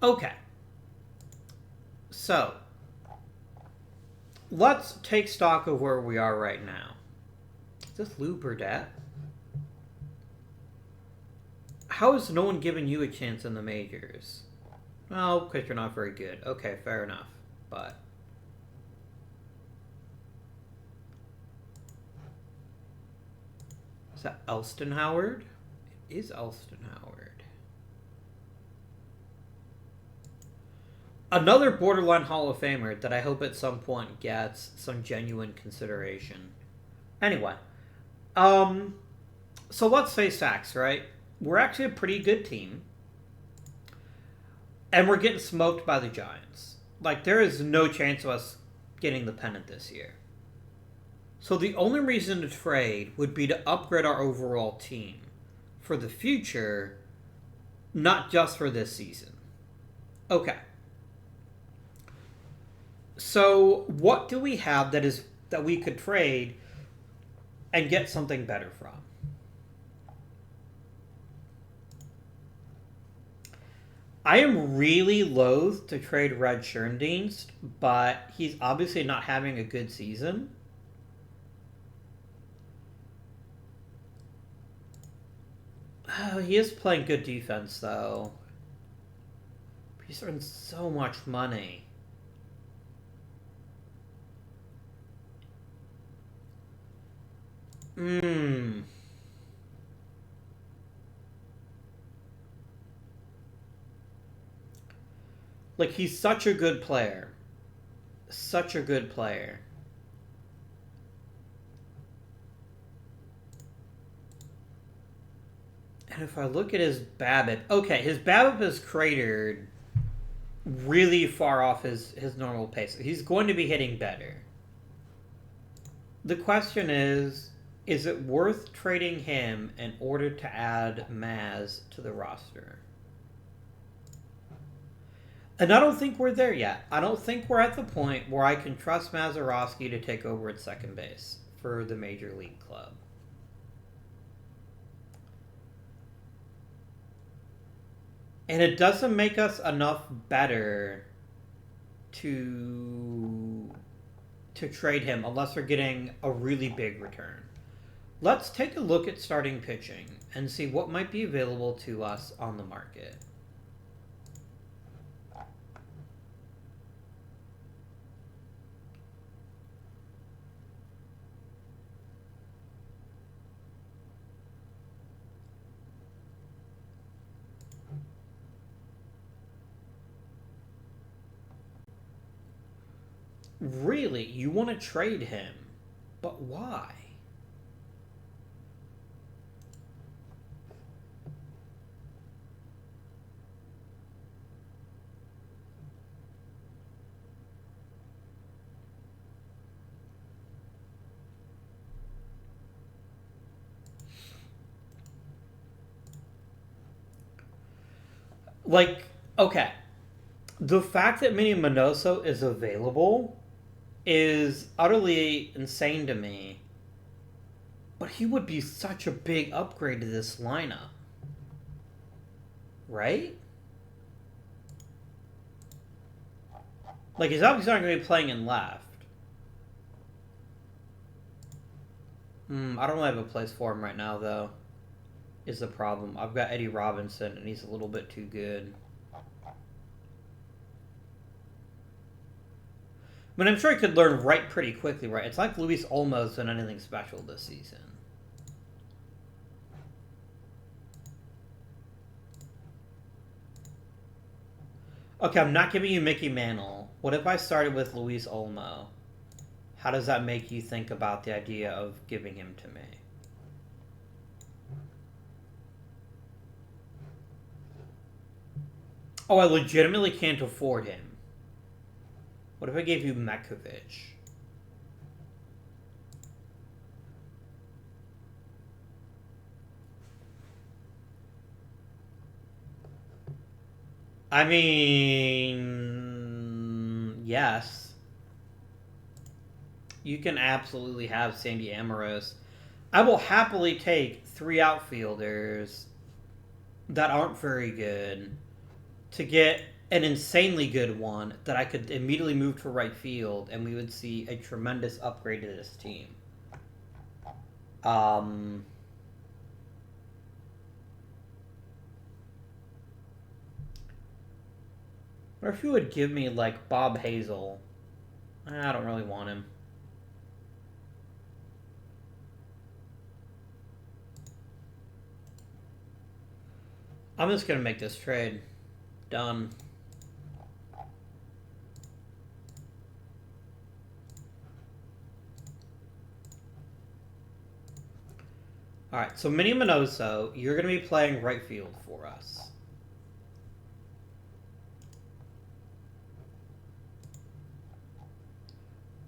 Okay. So, let's take stock of where we are right now. this Lou Burdett? How is no one giving you a chance in the majors? Well, because you're not very good. Okay, fair enough. But... is that Elston Howard? It is Elston Howard. Another borderline Hall of Famer that I hope at some point gets some genuine consideration. Anyway. So let's face facts, right? We're actually a pretty good team. And we're getting smoked by the Giants. Like, there is no chance of us getting the pennant this year. So the only reason to trade would be to upgrade our overall team for the future, not just for this season. Okay. So what do we have that we could trade and get something better from? I am really loath to trade Red Schoendienst, but he's obviously not having a good season. Oh, he is playing good defense, though. He's earned so much money. Like, he's such a good player. Such a good player. And if I look at his BABIP... okay, his BABIP is cratered really far off his normal pace. He's going to be hitting better. The question is it worth trading him in order to add Maz to the roster? And I don't think we're there yet. I don't think we're at the point where I can trust Mazeroski to take over at second base for the Major League club. And it doesn't make us enough better to trade him unless we're getting a really big return. Let's take a look at starting pitching and see what might be available to us on the market. Really? You want to trade him? But why? Like, okay. The fact that Minnie Minoso is available is utterly insane to me. But he would be such a big upgrade to this lineup. Right? Like, he's obviously not going to be playing in left. I don't really have a place for him right now, though. Is the problem. I've got Eddie Robinson, and he's a little bit too good. I mean, I'm sure he could learn right pretty quickly, right? It's like Luis Olmo's done anything special this season. Okay, I'm not giving you Mickey Mantle. What if I started with Luis Olmo? How does that make you think about the idea of giving him to me? Oh, I legitimately can't afford him. What if I gave you Makkovitch? I mean, yes. You can absolutely have Sandy Amoros. I will happily take 3 outfielders that aren't very good to get an insanely good one that I could immediately move to right field, and we would see a tremendous upgrade to this team. Um, or if you would give me, like, Bob Hazel. I don't really want him. I'm just going to make this trade. Done. Alright, so Minnie Minoso, you're going to be playing right field for us.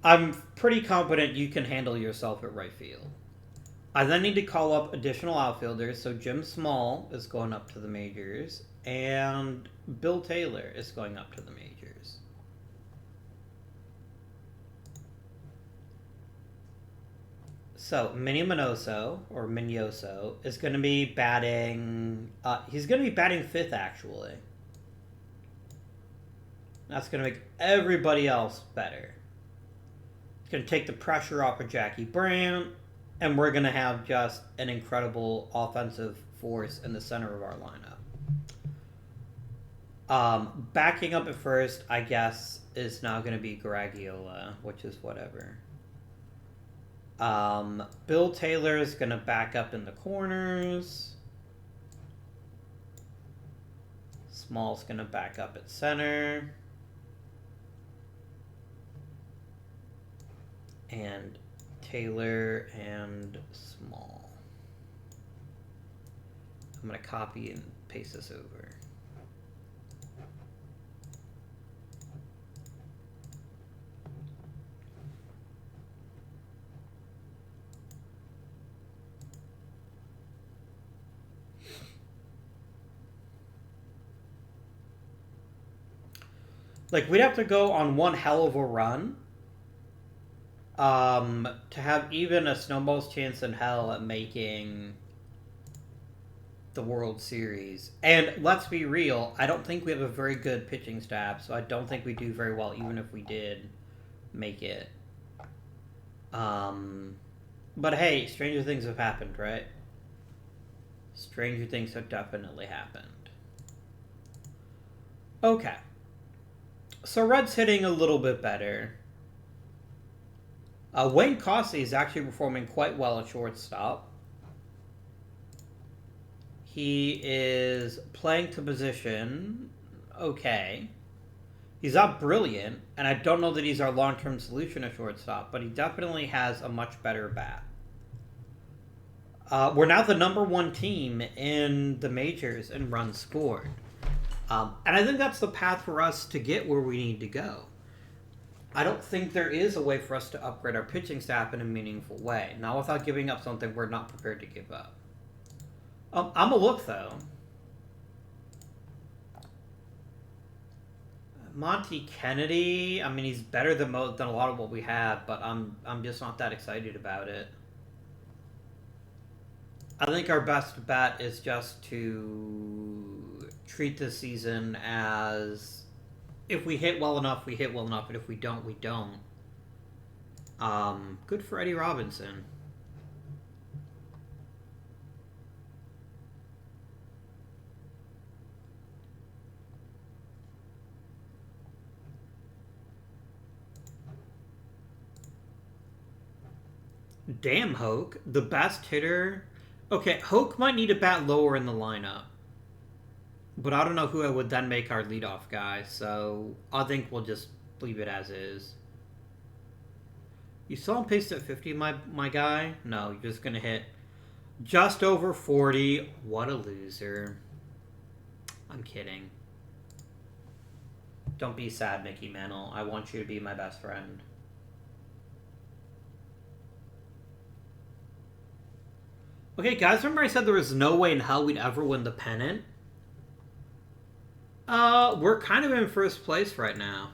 I'm pretty confident you can handle yourself at right field. I then need to call up additional outfielders, so Jim Small is going up to the majors, and Bill Taylor is going up to the majors. So, Minnie Minoso, or Minoso, is going to be batting... he's going to be batting 5th, actually. That's going to make everybody else better. It's going to take the pressure off of Jackie Brandt, and we're going to have just an incredible offensive force in the center of our lineup. Backing up at first, I guess, is now going to be Garagiola, which is whatever. Bill Taylor is going to back up in the corners. Small's going to back up at center. And Taylor and Small. I'm going to copy and paste this over. Like, we'd have to go on one hell of a run to have even a snowball's chance in hell at making the World Series. And let's be real, I don't think we have a very good pitching staff, so I don't think we do very well even if we did make it. But hey, stranger things have happened, right? Stranger things have definitely happened. Okay. So Red's hitting a little bit better. Wayne Causey is actually performing quite well at shortstop. He is playing to position okay. He's not brilliant, and I don't know that he's our long-term solution at shortstop, but he definitely has a much better bat. We're now the #1 team in the majors in runs scored. And I think that's the path for us to get where we need to go. I don't think there is a way for us to upgrade our pitching staff in a meaningful way. Not without giving up something we're not prepared to give up. I'm a look, though. Monty Kennedy, I mean, he's better than a lot of what we have, but I'm just not that excited about it. I think our best bet is just to treat this season as if we hit well enough, we hit well enough, and if we don't, we don't. Good for Eddie Robinson. Damn, Hoke. The best hitter. Okay, Hoke might need a bat lower in the lineup. But I don't know who I would then make our leadoff guy, so I think we'll just leave it as is. You saw him paste at 50, my guy? No, you're just going to hit just over 40. What a loser. I'm kidding. Don't be sad, Mickey Mantle. I want you to be my best friend. Okay, guys, remember I said there was no way in hell we'd ever win the pennant? We're kind of in first place right now.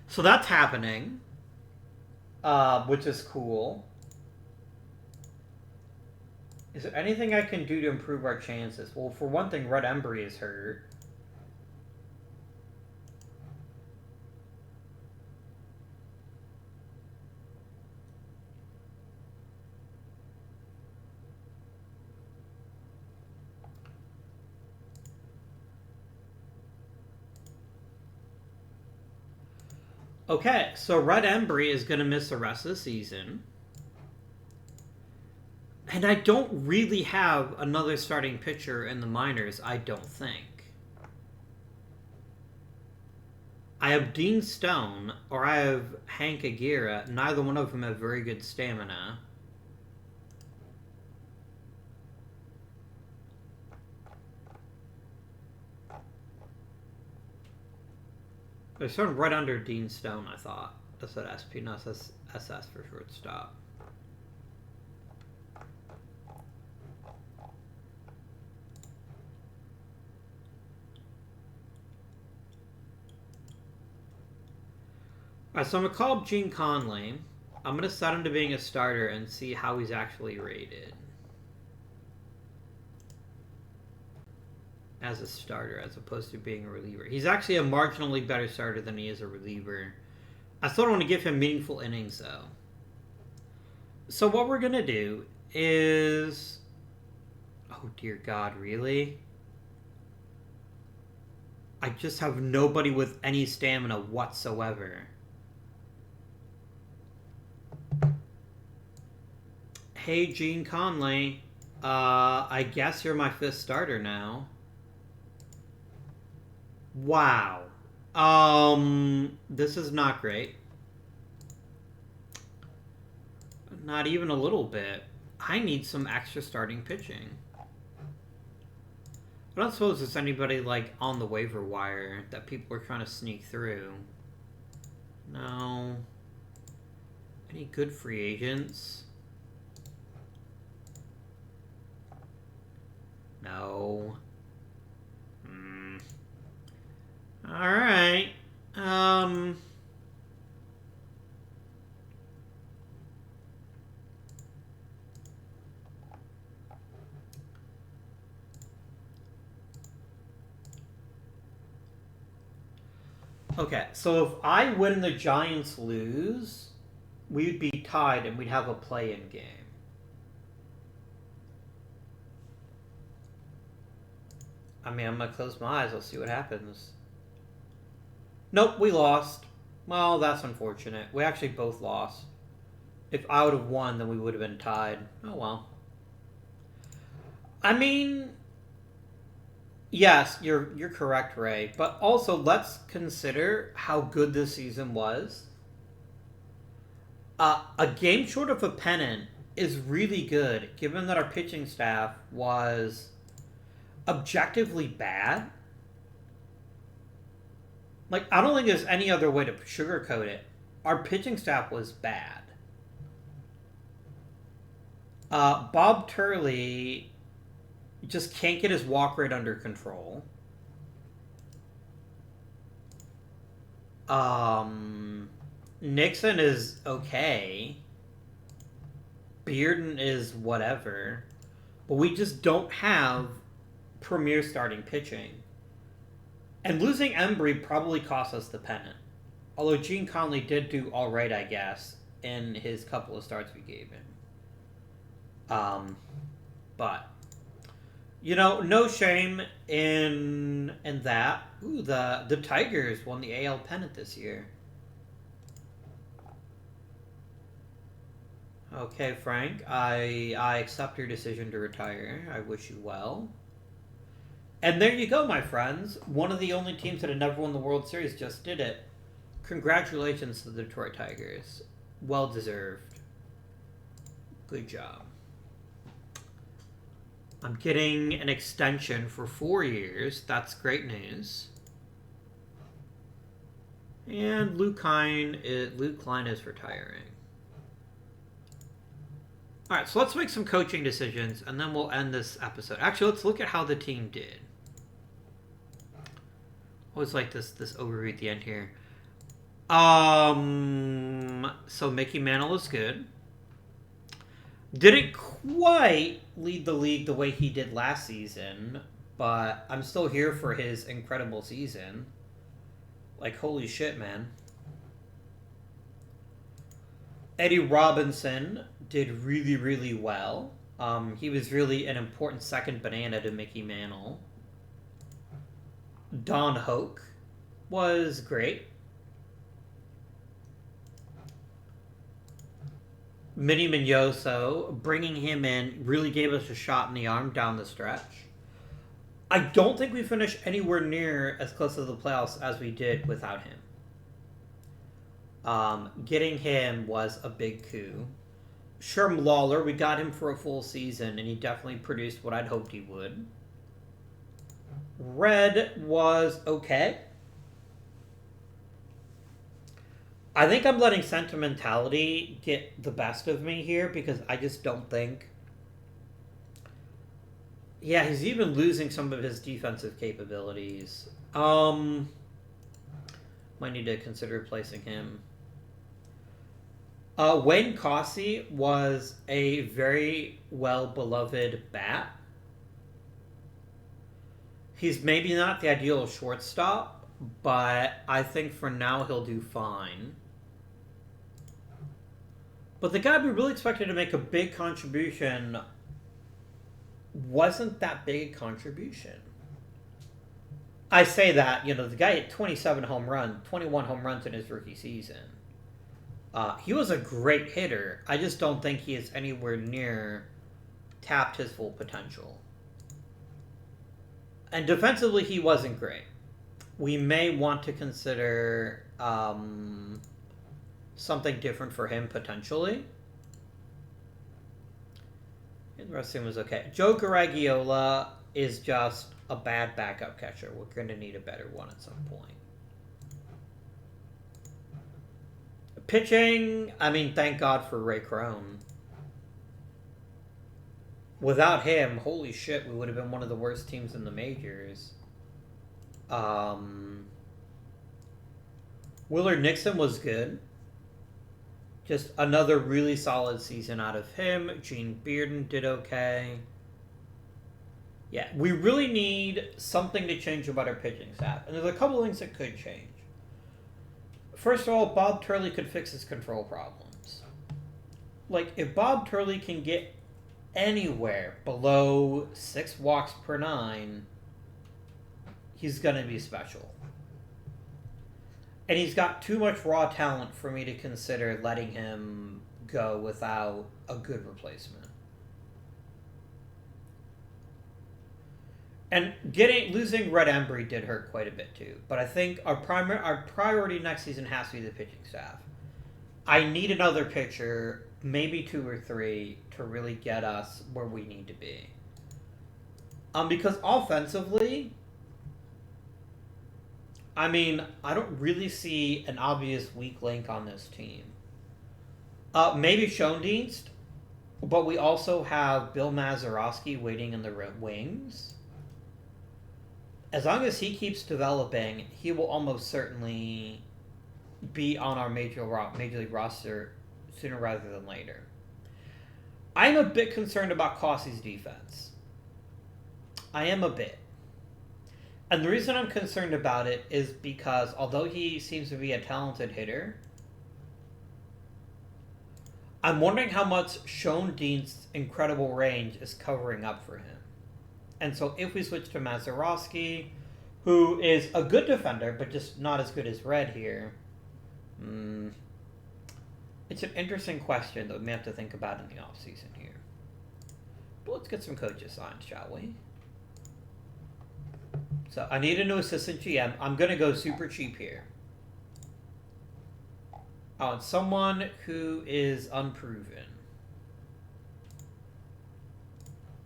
So that's happening, which is cool. Is there anything I can do to improve our chances? Well, for one thing, Red Embry is hurt. Okay, so Red Embry is going to miss the rest of the season. And I don't really have another starting pitcher in the minors, I don't think. I have Dean Stone, or I have Hank Aguirre. Neither one of them have very good stamina. They're sort of right under Dean Stone, I thought. That's what SP, not SS for shortstop. Alright, so I'm going to call up Gene Conley. I'm going to set him to being a starter and see how he's actually rated. As a starter, as opposed to being a reliever. He's actually a marginally better starter than he is a reliever. I still don't want to give him meaningful innings, though. So what we're going to do is... Oh, dear God, really? I just have nobody with any stamina whatsoever. Hey, Gene Conley. I guess you're my 5th starter now. Wow. This is not great. Not even a little bit. I need some extra starting pitching. I don't suppose there's anybody, like, on the waiver wire that people are trying to sneak through. No. Any good free agents? No. Alright. Okay, so if I win and the Giants lose, we'd be tied and we'd have a play-in game. I mean, I'm going to close my eyes. I'll see what happens. Nope, we lost. Well, that's unfortunate. We actually both lost. If I would have won, then we would have been tied. Oh, well. I mean, yes, you're correct, Ray. But also, let's consider how good this season was. A game short of a pennant is really good, given that our pitching staff was objectively bad. Like, I don't think there's any other way to sugarcoat it. Our pitching staff was bad. Bob Turley just can't get his walk rate under control. Nixon is okay. Bearden is whatever. But we just don't have premier starting pitching. And losing Embry probably cost us the pennant. Although Gene Conley did do alright, I guess, in his couple of starts we gave him. But, you know, no shame in that. Ooh, the Tigers won the AL pennant this year. Okay, Frank, I accept your decision to retire. I wish you well. And there you go, my friends. One of the only teams that had never won the World Series just did it. Congratulations to the Detroit Tigers. Well deserved. Good job. I'm getting an extension for 4 years. That's great news. And Luke Klein is retiring. Alright, so let's make some coaching decisions, and then we'll end this episode. Actually, let's look at how the team did. Always like this overview at the end here. So Mickey Mantle is good. Didn't quite lead the league the way he did last season, but I'm still here for his incredible season. Like, holy shit, man. Eddie Robinson did really, really well. He was really an important second banana to Mickey Mantle. Don Hoke was great. Minnie Mignoso, bringing him in, really gave us a shot in the arm down the stretch. I don't think we finished anywhere near as close to the playoffs as we did without him. Getting him was a big coup. Sherm Lawler, we got him for a full season, and he definitely produced what I'd hoped he would. Red was okay. I think I'm letting sentimentality get the best of me here because I just don't think... Yeah, he's even losing some of his defensive capabilities. Might need to consider replacing him. Wayne Causey was a very well-beloved bat. He's maybe not the ideal shortstop, but I think for now he'll do fine. But the guy we really expected to make a big contribution wasn't that big a contribution. I say that, the guy hit 21 home runs in his rookie season. He was a great hitter. I just don't think he is anywhere near tapped his full potential. And defensively, he wasn't great. We may want to consider something different for him, potentially. The rest of him was okay. Joe Garagiola is just a bad backup catcher. We're going to need a better one at some point. Pitching, thank God for Ray Crone. Without him, holy shit, we would have been one of the worst teams in the majors. Willard Nixon was good. Just another really solid season out of him. Gene Bearden did okay. Yeah, we really need something to change about our pitching staff. And there's a couple things that could change. First of all, Bob Turley could fix his control problems. Like, if Bob Turley can get anywhere below 6 walks per 9, he's going to be special. And he's got too much raw talent for me to consider letting him go without a good replacement. And losing Red Embry did hurt quite a bit too. But I think our priority next season has to be the pitching staff. I need another pitcher, maybe 2 or 3, to really get us where we need to be. Because offensively, I don't really see an obvious weak link on this team. Maybe Schoendienst, but we also have Bill Mazeroski waiting in the wings. As long as he keeps developing, he will almost certainly be on our major league roster sooner rather than later. I'm a bit concerned about Causey's defense. I am a bit. And the reason I'm concerned about it is because although he seems to be a talented hitter, I'm wondering how much Schoendienst's incredible range is covering up for him. And so if we switch to Mazeroski, who is a good defender, but just not as good as Red here, it's an interesting question that we may have to think about in the offseason here. But let's get some coaches signed, shall we? So I need a new assistant GM. I'm going to go super cheap here. Oh, it's someone who is unproven.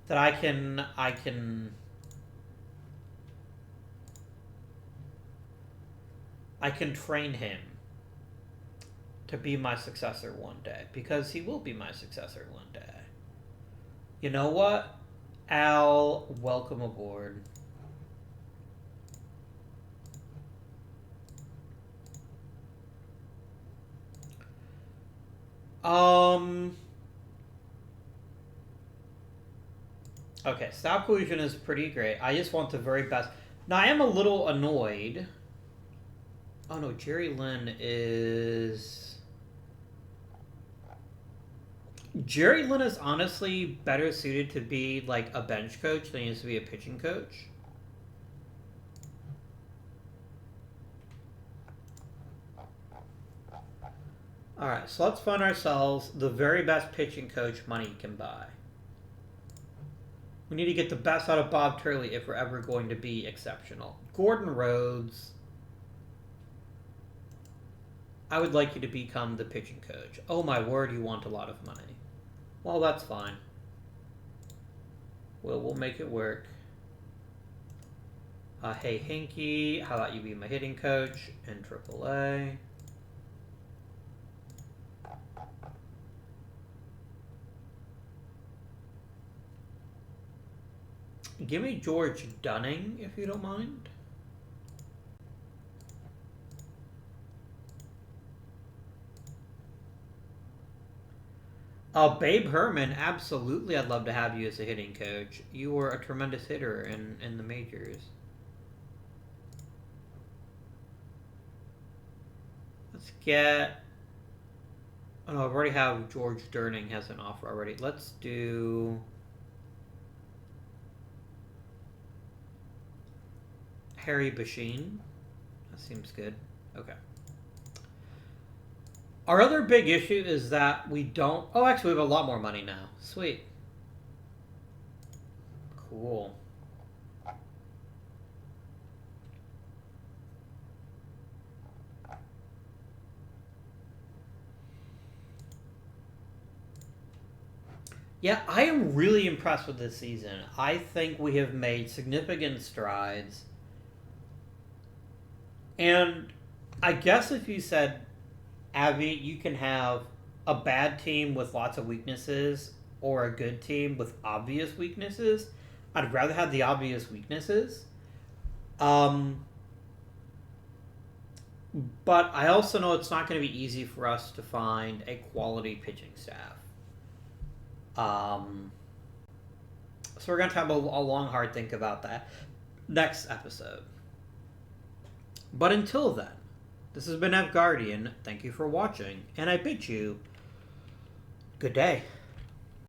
That I can train him to be my successor one day. Because he will be my successor one day. You know what? Al, welcome aboard. Okay, stop collusion is pretty great. I just want the very best. Now, I am a little annoyed. Oh no, Jerry Lynn is... Jerry Lynn is honestly better suited to be like a bench coach than he is to be a pitching coach. Alright, so let's find ourselves the very best pitching coach money can buy. We need to get the best out of Bob Turley if we're ever going to be exceptional. Gordon Rhodes. I would like you to become the pitching coach. Oh my word, you want a lot of money. Well, that's fine. We'll make it work. Hey, Hinky, how about you be my hitting coach in AAA? Give me George Dunning, if you don't mind. Babe Herman, absolutely I'd love to have you as a hitting coach. You were a tremendous hitter in the majors. Let's get... Oh no, I already have George Durning has an offer already. Let's do... Harry Basheen. That seems good. Okay. Our other big issue is that we don't... Oh, actually, we have a lot more money now. Sweet. Cool. Yeah, I am really impressed with this season. I think we have made significant strides. And I guess if you said... Abby, you can have a bad team with lots of weaknesses or a good team with obvious weaknesses. I'd rather have the obvious weaknesses. But I also know it's not going to be easy for us to find a quality pitching staff. So we're going to have a long, hard think about that next episode. But until then, this has been F Guardian. Thank you for watching, and I bid you good day.